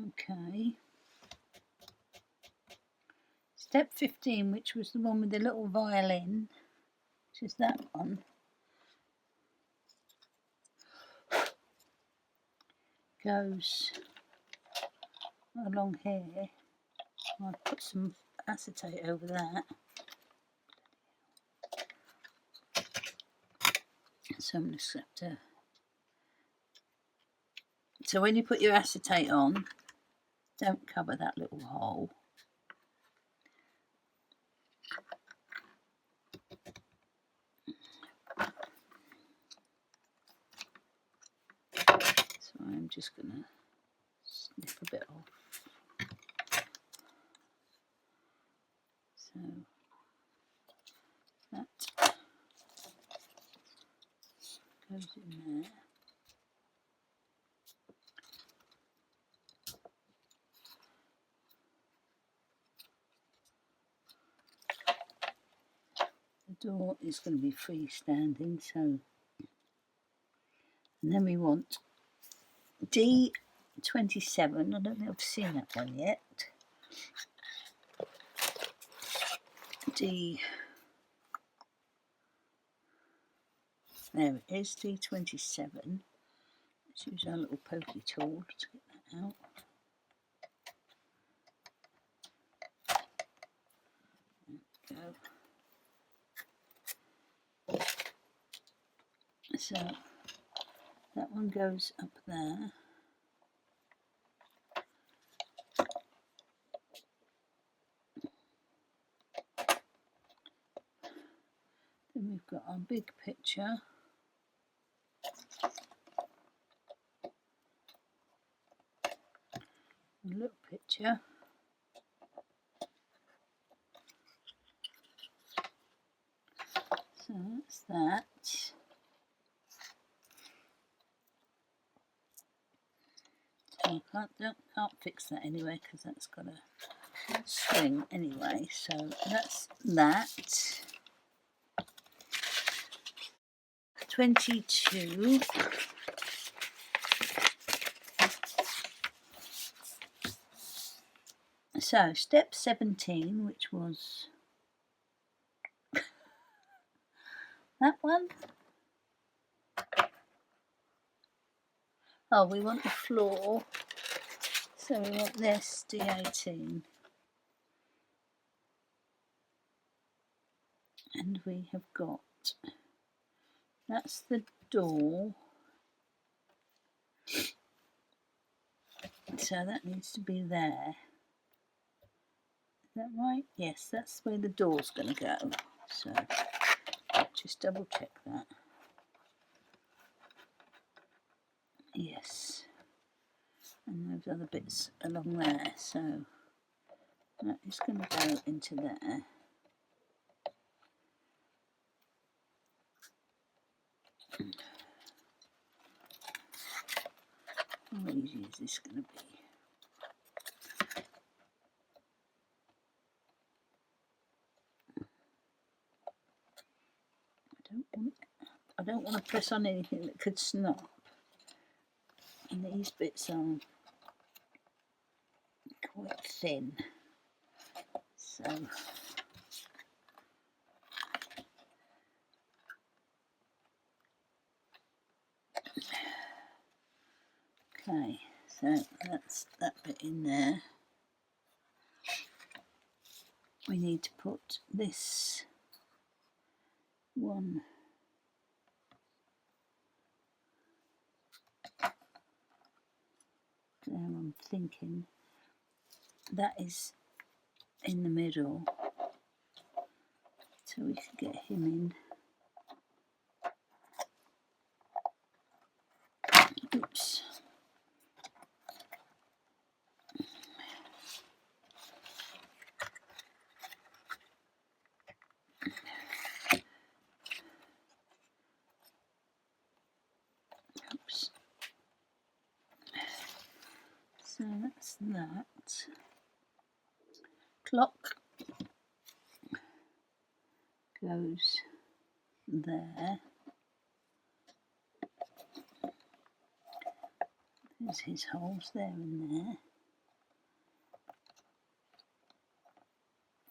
Speaker 1: Okay. Step 15, which was the one with the little violin, which is that one, goes along here. I'll put some acetate over that. So I'm just going to... So when you put your acetate on, don't cover that little hole. just going to snip a bit off. So that goes in there. The door is going to be freestanding, so, and then we want D27. I don't think I've seen that one yet. There it is, D27. Let's use our little pokey tool to get that out. There we go. So that one goes up there. Then we've got our big picture. A little picture. So that's that. So I can't fix that anyway because that's got a swing anyway. So that's that. 22. So step 17, which was that one. Oh, we want the floor, so we want this D18. And we have got, that's the door. So that needs to be there. Is that right? Yes, that's where the door's going to go. So just double check that. Yes. And those other bits along there. So that is going to go into there. How easy is this going to be? I don't want to press on anything that could snap. And these bits are quite thin. So okay, so that's that bit in there. We need to put this one there. I'm thinking that is in the middle, so we can get him in. Oops. Oops. So that's that. Clock goes there. There's his holes there and there.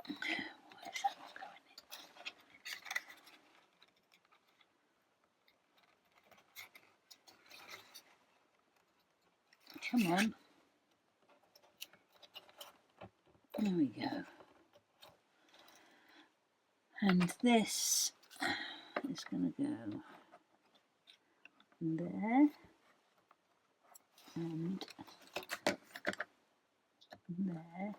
Speaker 1: Why is that not going in? Come on. There we go. And this is going to go there and there and there.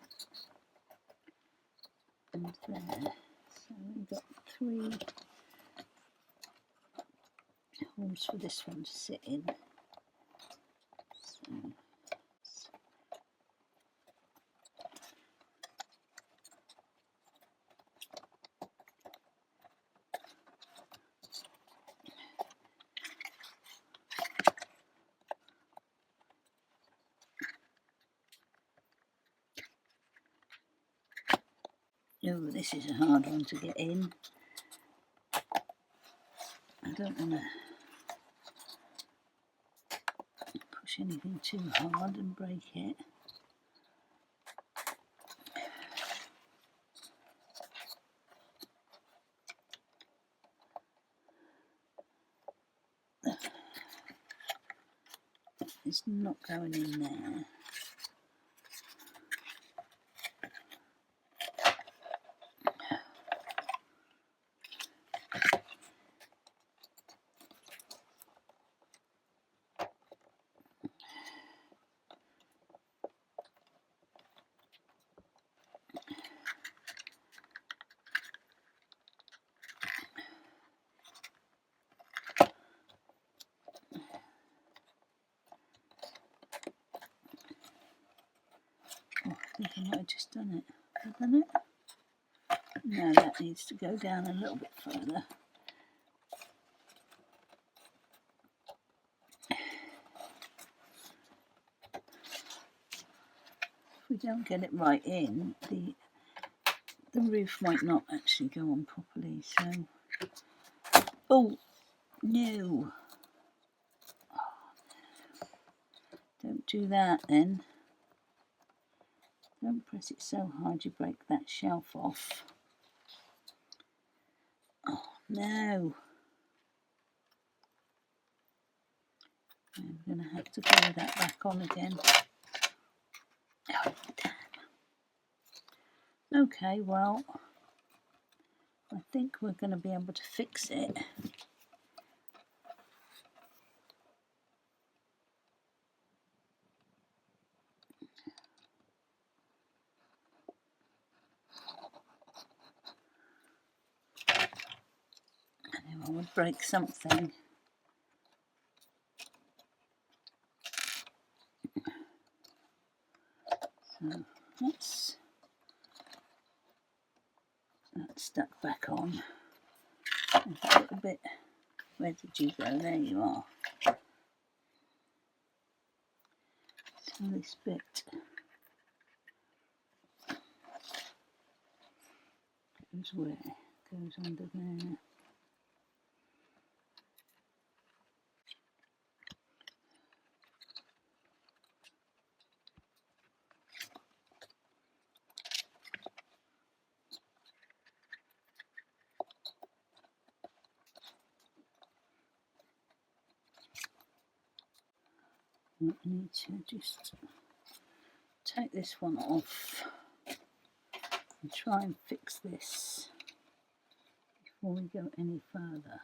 Speaker 1: So we've got 3 holes for this one to sit in. So Oh, this is a hard one to get in. I don't want to push anything too hard and break it. It's not going in there. Oh, I think I might have just done it. Have I done it? No, that needs to go down a little bit further. If we don't get it right in, the roof might not actually go on properly. So, oh no! Don't do that then. Don't press it so hard you break that shelf off. Oh no! I'm going to have to glue that back on again. Oh, damn. Okay, well, I think we're going to be able to fix it. I knew I would break something. So that's stuck back on. And a little bit. Where did you go? There you are. So this bit goes where? Goes under there. I need to just take this one off and try and fix this before we go any further.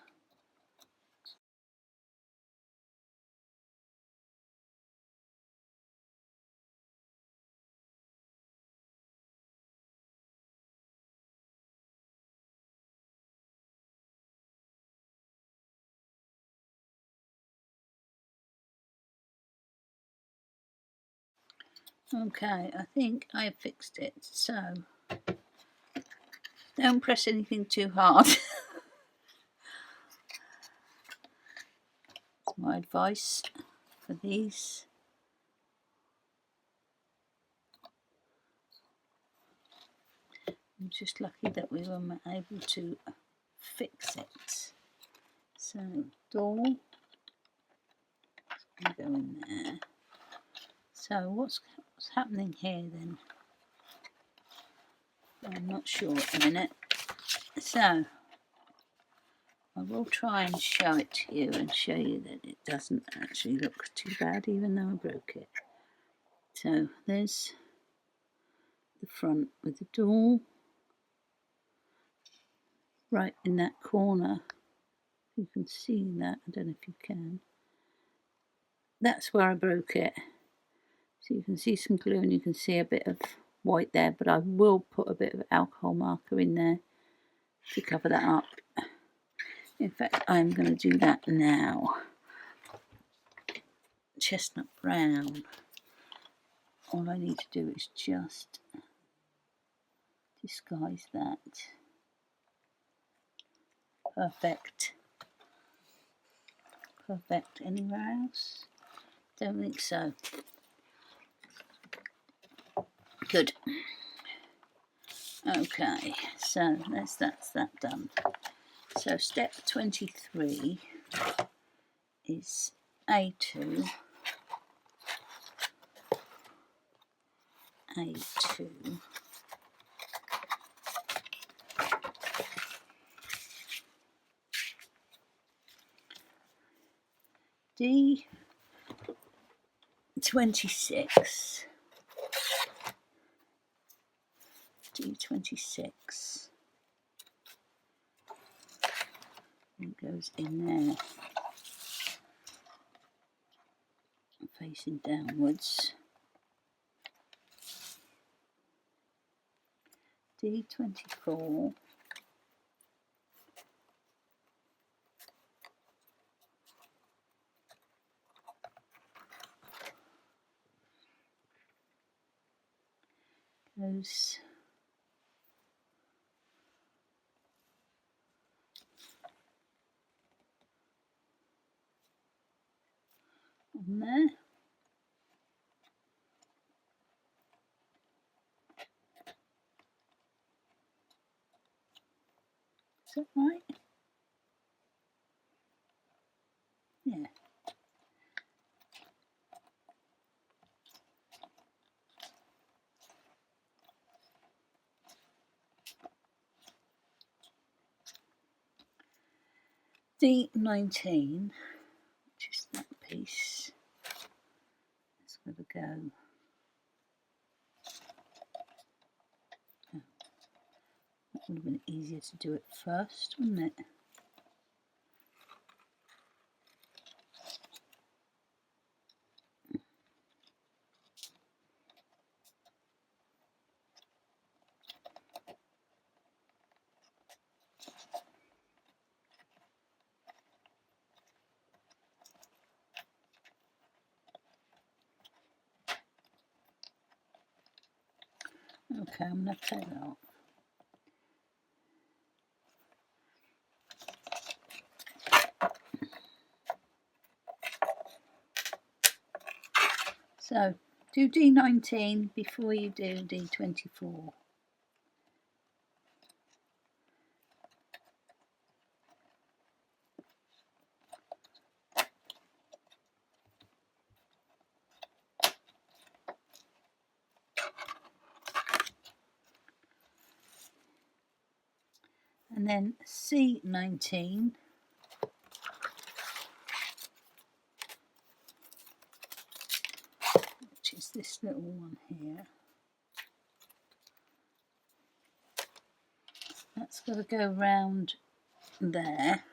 Speaker 1: Okay, I think I fixed it, so don't press anything too hard. My advice for these. I'm just lucky that we were able to fix it. So, door, go in there. So what's happening here then? I'm not sure at the minute. So I will try and show it to you and show you that it doesn't actually look too bad even though I broke it. So there's the front with the door right in that corner. You can see that. I don't know if you can. That's where I broke it. So you can see some glue and you can see a bit of white there, but I will put a bit of alcohol marker in there to cover that up. In fact, I'm going to do that now. Chestnut brown. All I need to do is just disguise that. Perfect. Perfect. Anywhere else? Don't think so. Good. Okay, so that's that done. So step 23 is A2, A2, D26, D26, it goes in there, facing downwards. D24, goes on there. Is that right? Yeah. D19, which is that piece, it's got to go. Oh, that would have been easier to do it first, wouldn't it? Okay, I'm going to take that off. So do D19 before you do D24. And then C19, which is this little one here. That's got to go round there.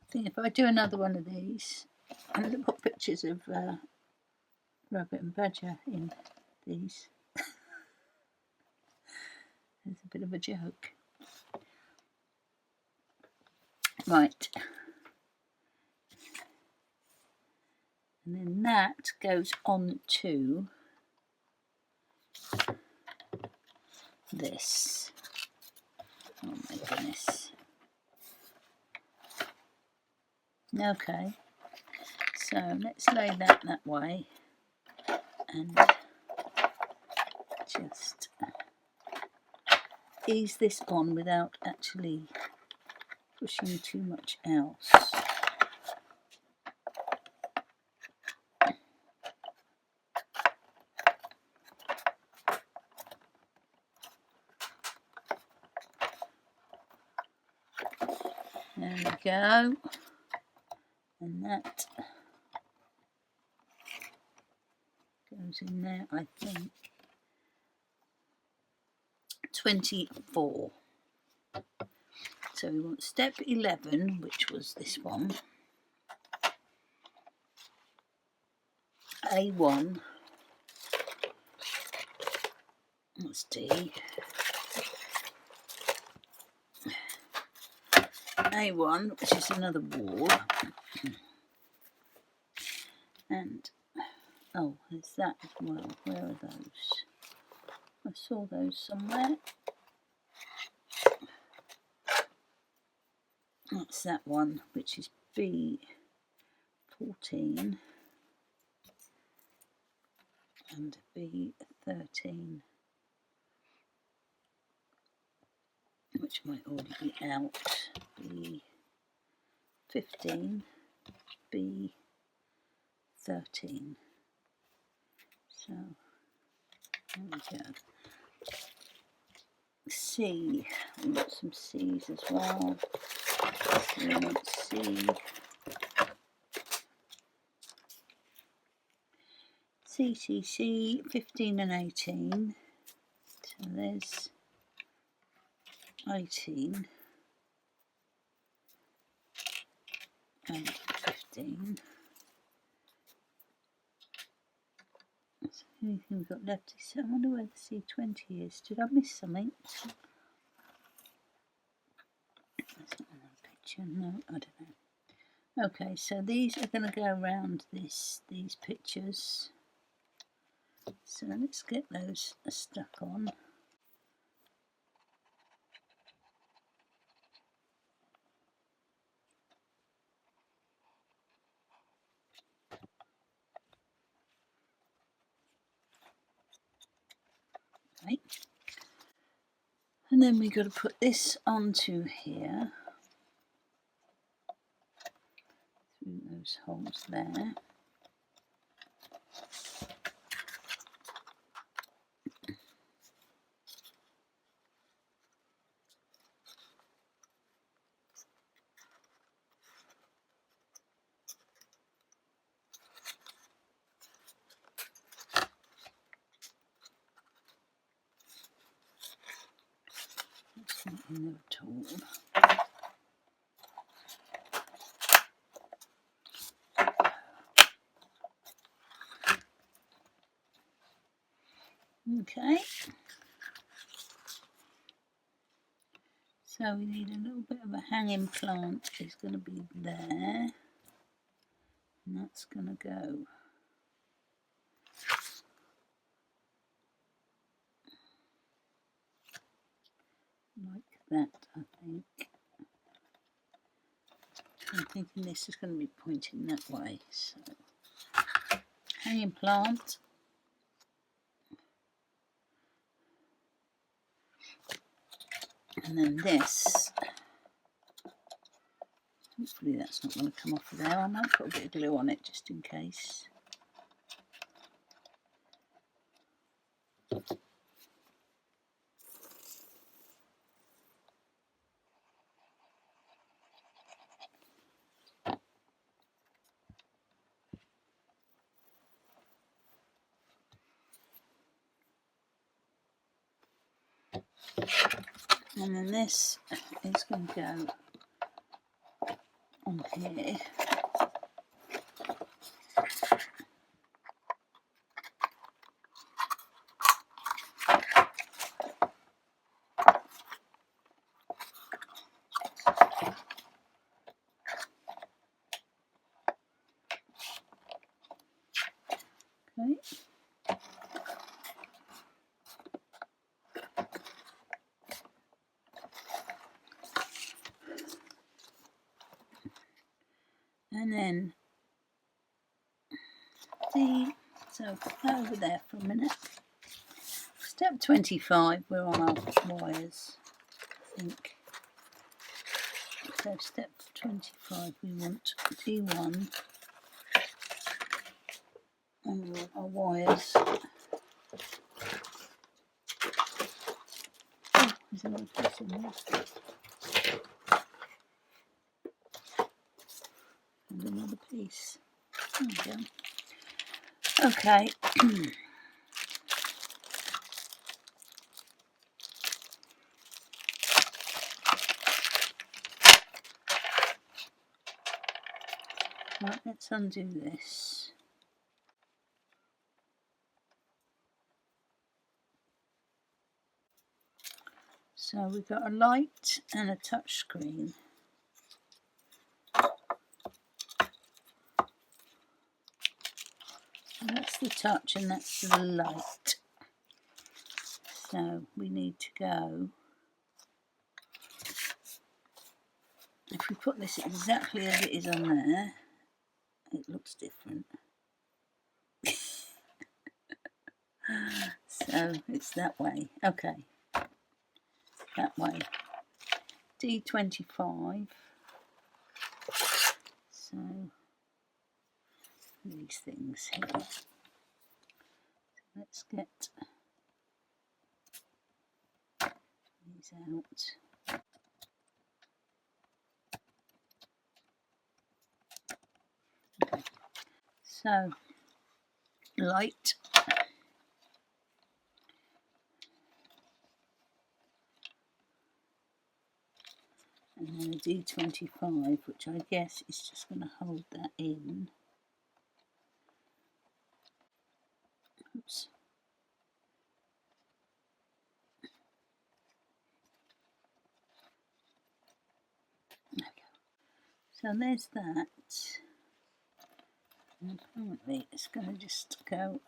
Speaker 1: I think if I do another one of these, I'm going to put pictures of rabbit and badger in these. It's a bit of a joke. Right. And then that goes on to this. Oh my goodness. Okay. So let's lay that way and just ease this on without actually pushing too much else. There we go. And that goes in there, I think. 24. So we want step 11, which was this one. A1. That's D. A1, which is another wall. And, oh, there's that as well. Where are those? I saw those somewhere. That's that one, which is B14 and B13, which might already be out. B15, B13. So there we go. C, we want some C's as well. So we want C, C, 15 and 18. So there's 18 and 15. That's the only thing we've got left. I wonder where the C20 is. Did I miss something? That's not another picture. No, I don't know. Okay, so these are going to go around these pictures. So let's get those stuck on. Okay. And then we've got to put this onto here. Through those holes there. That's not in there at all. Okay, so we need a little bit of a hanging plant. It's going to be there, and that's going to go like that, I think. I'm thinking this is going to be pointing that way, so hanging plant. And then this, hopefully that's not going to come off of there. I might put a bit of glue on it just in case. And then this is going to go on here. Okay. And then so over there for a minute. Step 25, we're on our wires, I think. So step 25, we want D1 and we want our wires. Oh, there's another piece in there. And another piece. There we go. Okay. Right, let's undo this. So we've got a light and a touch screen. So that's the touch and that's the light. So we need to go If we put this exactly as it is on there, it looks different. So it's that way. Okay, that way. D25. So these things here. Let's get these out. Okay. So light. And then a D25, which I guess is just going to hold that in. Oops. There we go. So there's that. And apparently it's going to just go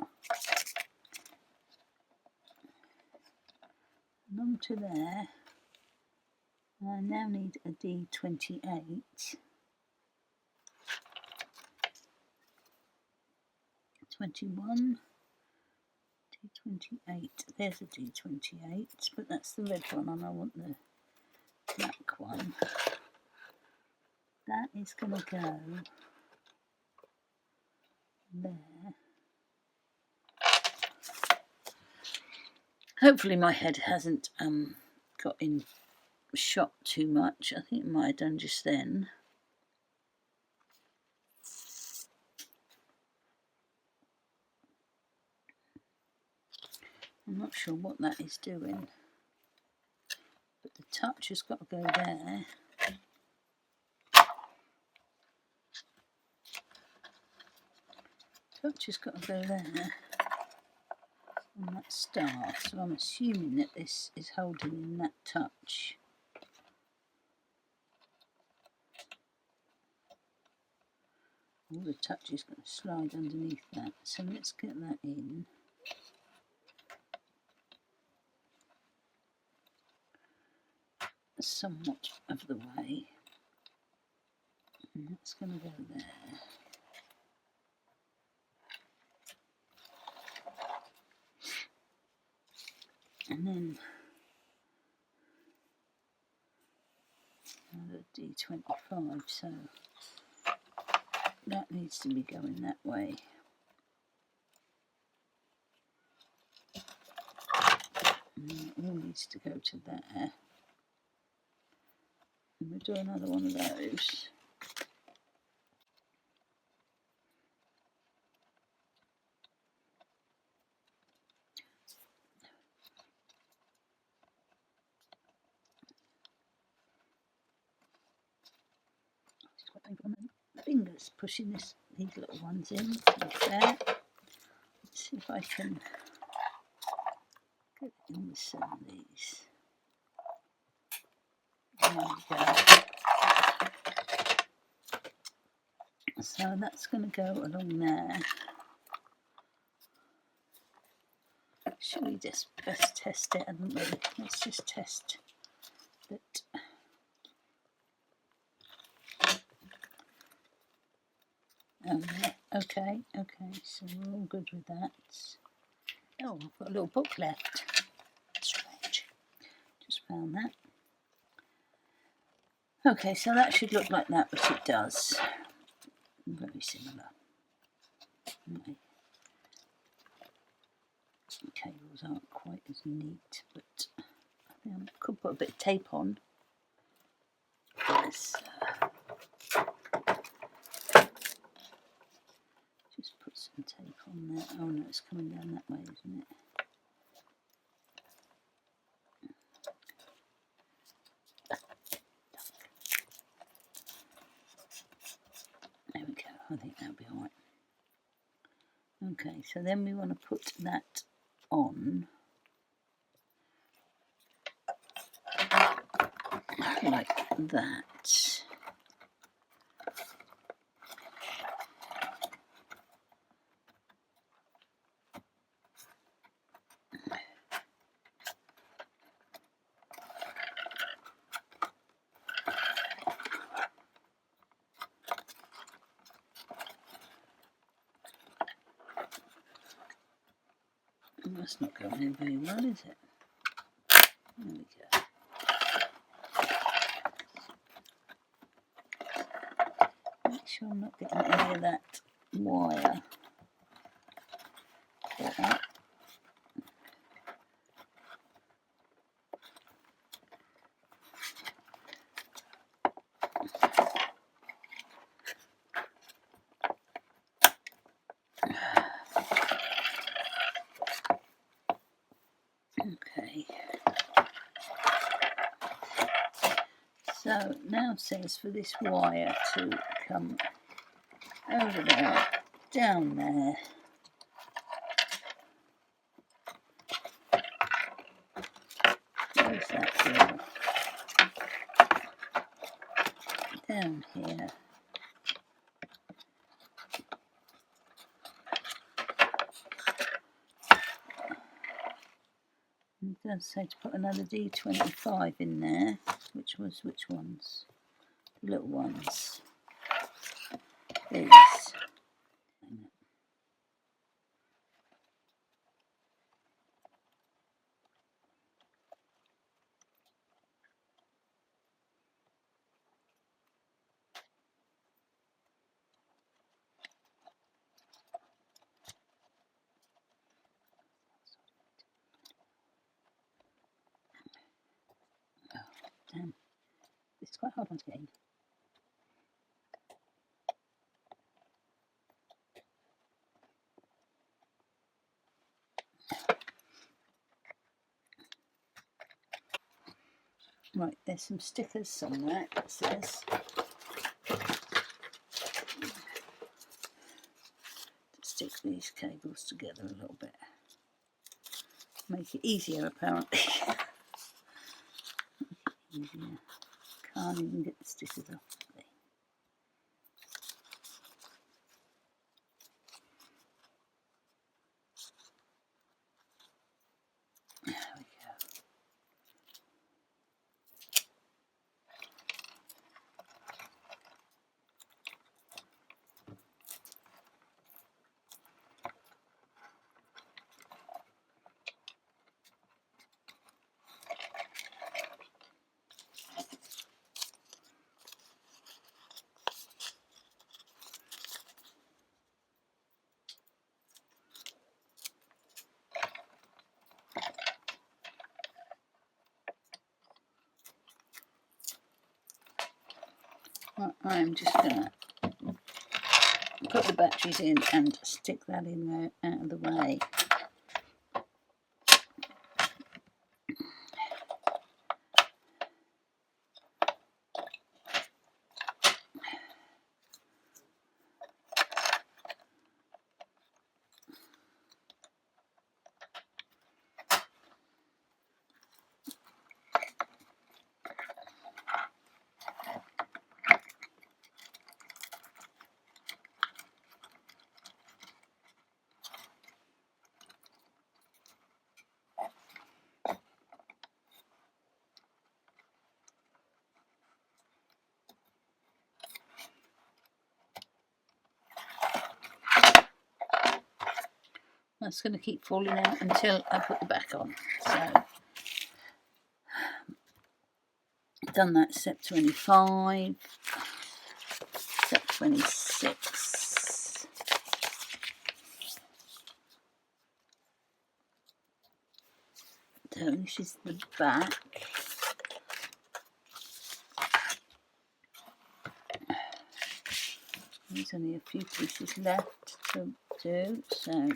Speaker 1: along to there. I now need a D28. 21. D28. There's a D28, but that's the red one, and I want the black one. That is going to go there. Hopefully my head hasn't got in shot too much. I think it might have done just then. I'm not sure what that is doing, but the touch has got to go there. Touch has got to go there on that star, so I'm assuming that this is holding in that touch. All the touch is going to slide underneath that, so let's get that in. Somewhat of the way, and that's going to go there. And then another D25, so that needs to be going that way. And it all needs to go to there. And we'll do another one of those. Just got painful on my fingers pushing these little ones in. Like that. Let's see if I can get in with some of these. There we go. So that's going to go along there. Should we just best test it, haven't we? Let's just test that. Okay, so we're all good with that. Oh, I've got a little book left. Strange. Just found that. Okay, so that should look like that, but it does. Very similar. Okay. The cables aren't quite as neat, but I think I could put a bit of tape on. Let's just put some tape on there. Oh no, it's coming down that way, isn't it? There we go, I think that'll be alright. Okay, so then we want to put that on like that. That's not going in very well, is it? There we go. Make sure I'm not getting any of that wire caught up. Okay. So now it says for this wire to come over there, down there. Where's that go? Down here. It does say to put another D25 in there. Which ones? The little ones. These. Oh, damn. This is quite a hard one to get in. Right, there's some stickers somewhere, it says. To stick these cables together a little bit. Make it easier, apparently. Easier. Can't even get the stickers off. There we go. I'm just going to put the batteries in and stick that in there out of the way. That's going to keep falling out until I put the back on. So, done that, step 25, step 26. So this is the back. There's only a few pieces left to do, so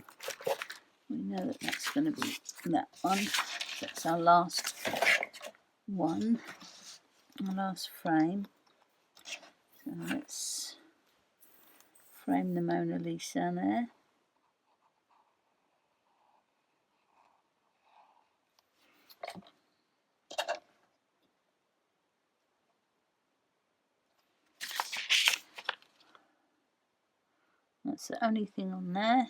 Speaker 1: we know that that's going to be that one. That's our last one, our last frame. So let's frame the Mona Lisa there. That's the only thing on there.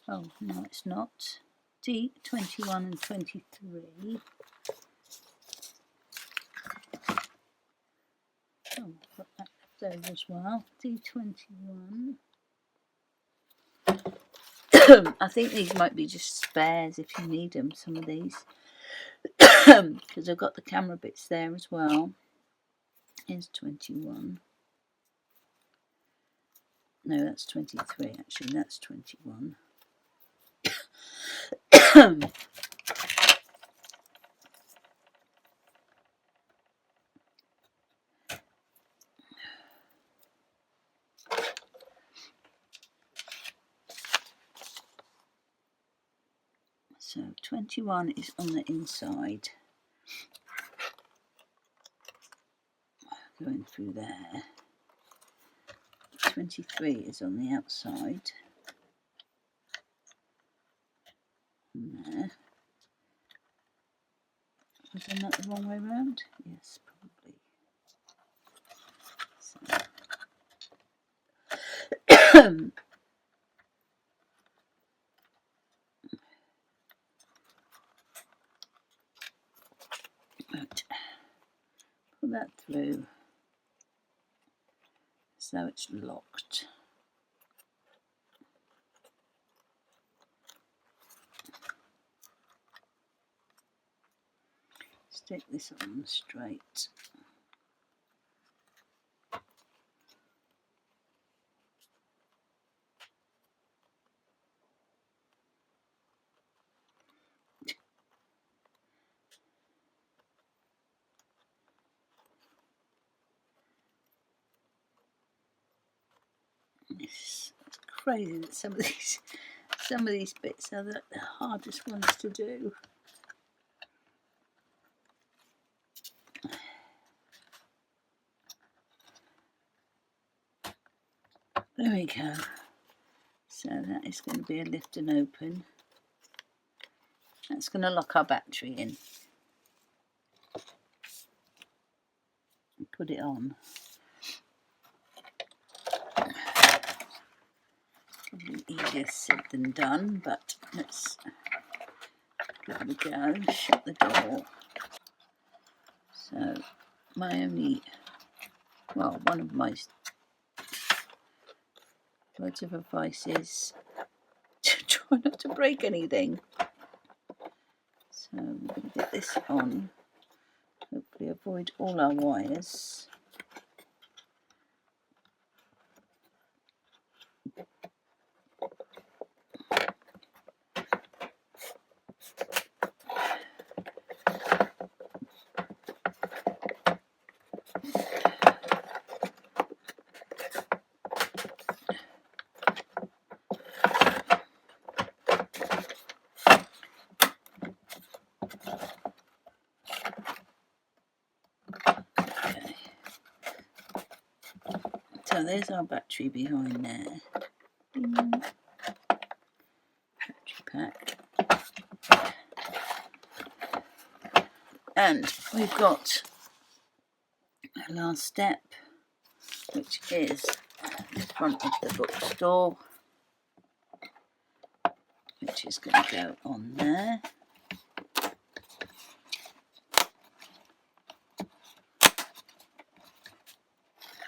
Speaker 1: Oh, no, it's not. D21 and 23. Oh, I've got that left over as well. D21. I think these might be just spares if you need them, some of these. Because I've got the camera bits there as well. Here's 21. No, that's 23 actually, that's 21. So 21 is on the inside. Going through there. 23 is on the outside. And there. Was I not the wrong way around? Yes, probably. So. Right. Pull that through so it's locked. Stick this on straight. It's crazy that some of these bits are the hardest ones to do. There we go. So that is going to be a lift and open. That's going to lock our battery in. And put it on. Probably easier said than done, but let's give it a go. Shut the door. So one of my words of advice is to try not to break anything. So we're going to get this on. Hopefully avoid all our wires. So there's our battery behind there. Battery pack. And we've got a last step, which is the front of the BookStore, which is going to go on there.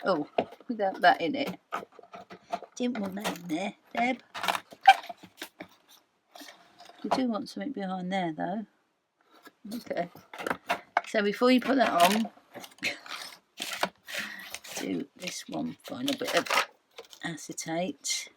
Speaker 1: Oh, without that in it. Didn't want that in there, Deb. You do want something behind there, though. Okay. So before you put that on, do this one final bit of acetate.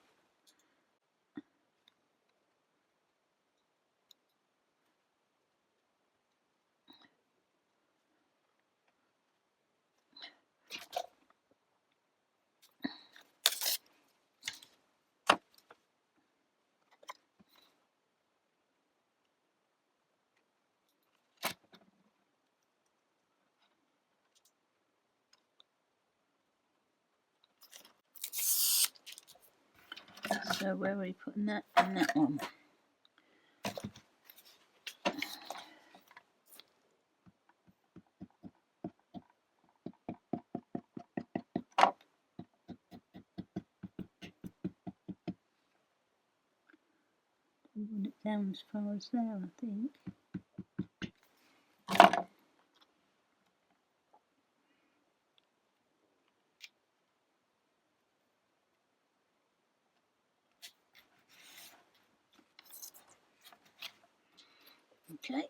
Speaker 1: So where are we putting that? In that one. We want it down as far as there, I think. Okay.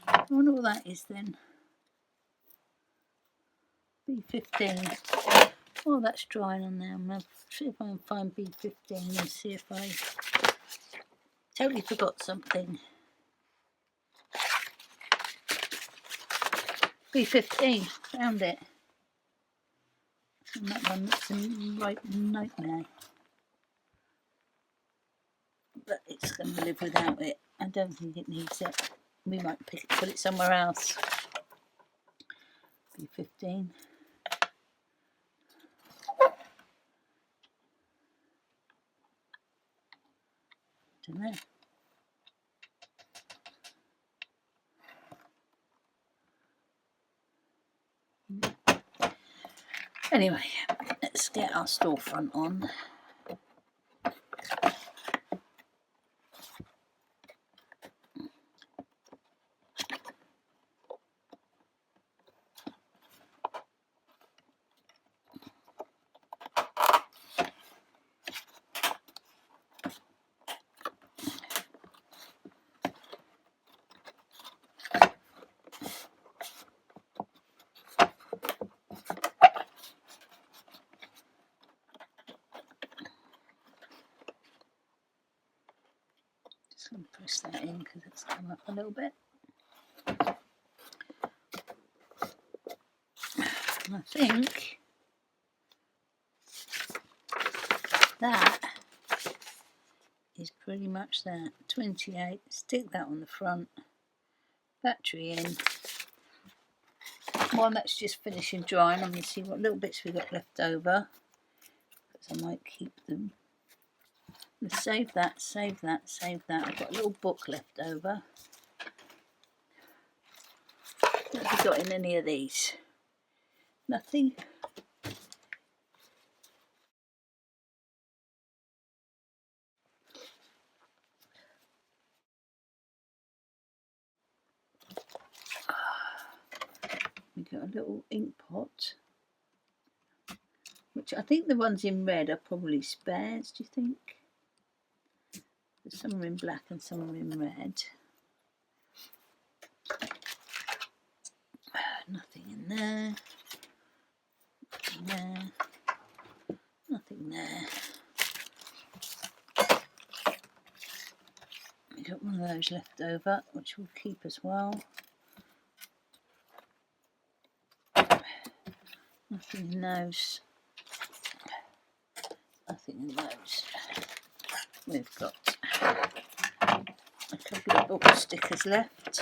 Speaker 1: I wonder what that is then. B15. Oh, that's drying on there. I'm going to see if I can find B15 and see if I totally forgot something. B15, found it. And that one looks a right nightmare. But it's going to live without it. I don't think it needs it. We might put it somewhere else. B15. Don't know. Anyway, let's get our storefront on. Just going to press that in because it's come up a little bit. And I think that is pretty much that. 28, stick that on the front, battery in. While that's just finishing drying, I'm going to see what little bits we've got left over, because I might keep them. Let's save that, save that, save that. I've got a little book left over. What have we got in any of these? Nothing. We've got a little ink pot, which I think the ones in red are probably spares, do you think? Some are in black and some are in red. Nothing in there. Nothing there. Nothing there. We've got one of those left over, which we'll keep as well. Nothing in those. Nothing in those. We've got a couple of book stickers left.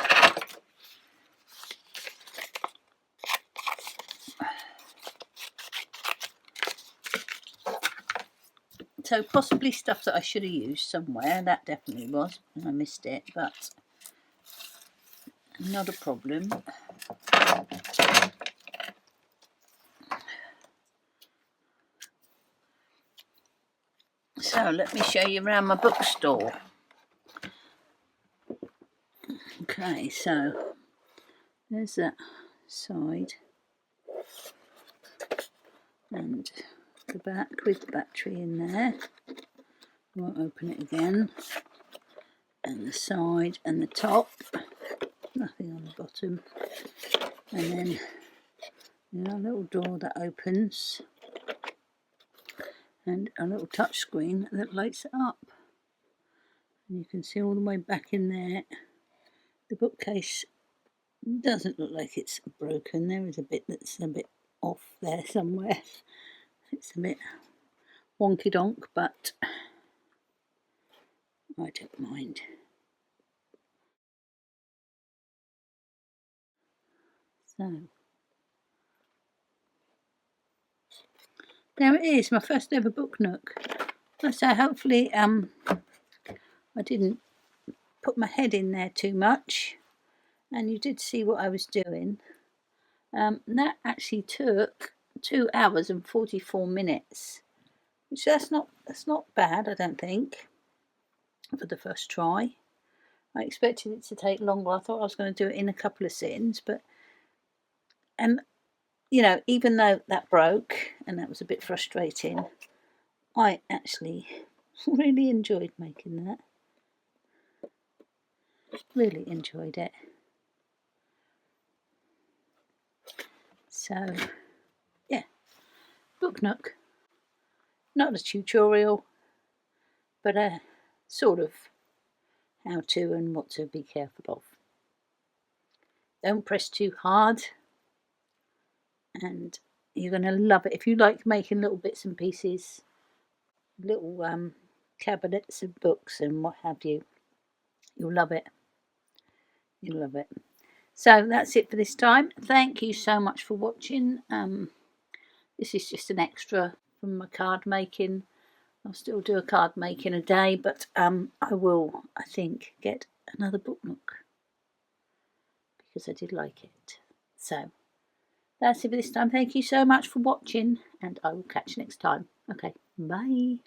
Speaker 1: So possibly stuff that I should have used somewhere. That definitely was, and I missed it, but not a problem. So let me show you around my bookstore. Okay, so there's that side and the back with the battery in there. I won't open it again. And the side and the top, nothing on the bottom. And then a little door that opens and a little touch screen that lights it up. And you can see all the way back in there. The bookcase doesn't look like it's broken. There is a bit that's a bit off there somewhere. It's a bit wonky donk, but I don't mind. So there it is, my first ever book nook. So hopefully I didn't put my head in there too much, and you did see what I was doing. That actually took 2 hours and 44 minutes, which that's not bad, I don't think, for the first try. I expected it to take longer. I thought I was going to do it in a couple of sittings, but you know, even though that broke and that was a bit frustrating, I actually really enjoyed making that. Really enjoyed it. So, yeah, Book Nook. Not a tutorial, but a sort of how to and what to be careful of. Don't press too hard, and you're going to love it. If you like making little bits and pieces, little cabinets of books and what have you, you'll love it. You'll love it. So that's it for this time. Thank you so much for watching. This is just an extra from my card making. I'll still do a card making a day, but I will, I think, get another Book Nook because I did like it. So that's it for this time. Thank you so much for watching, and I will catch you next time. Okay, bye.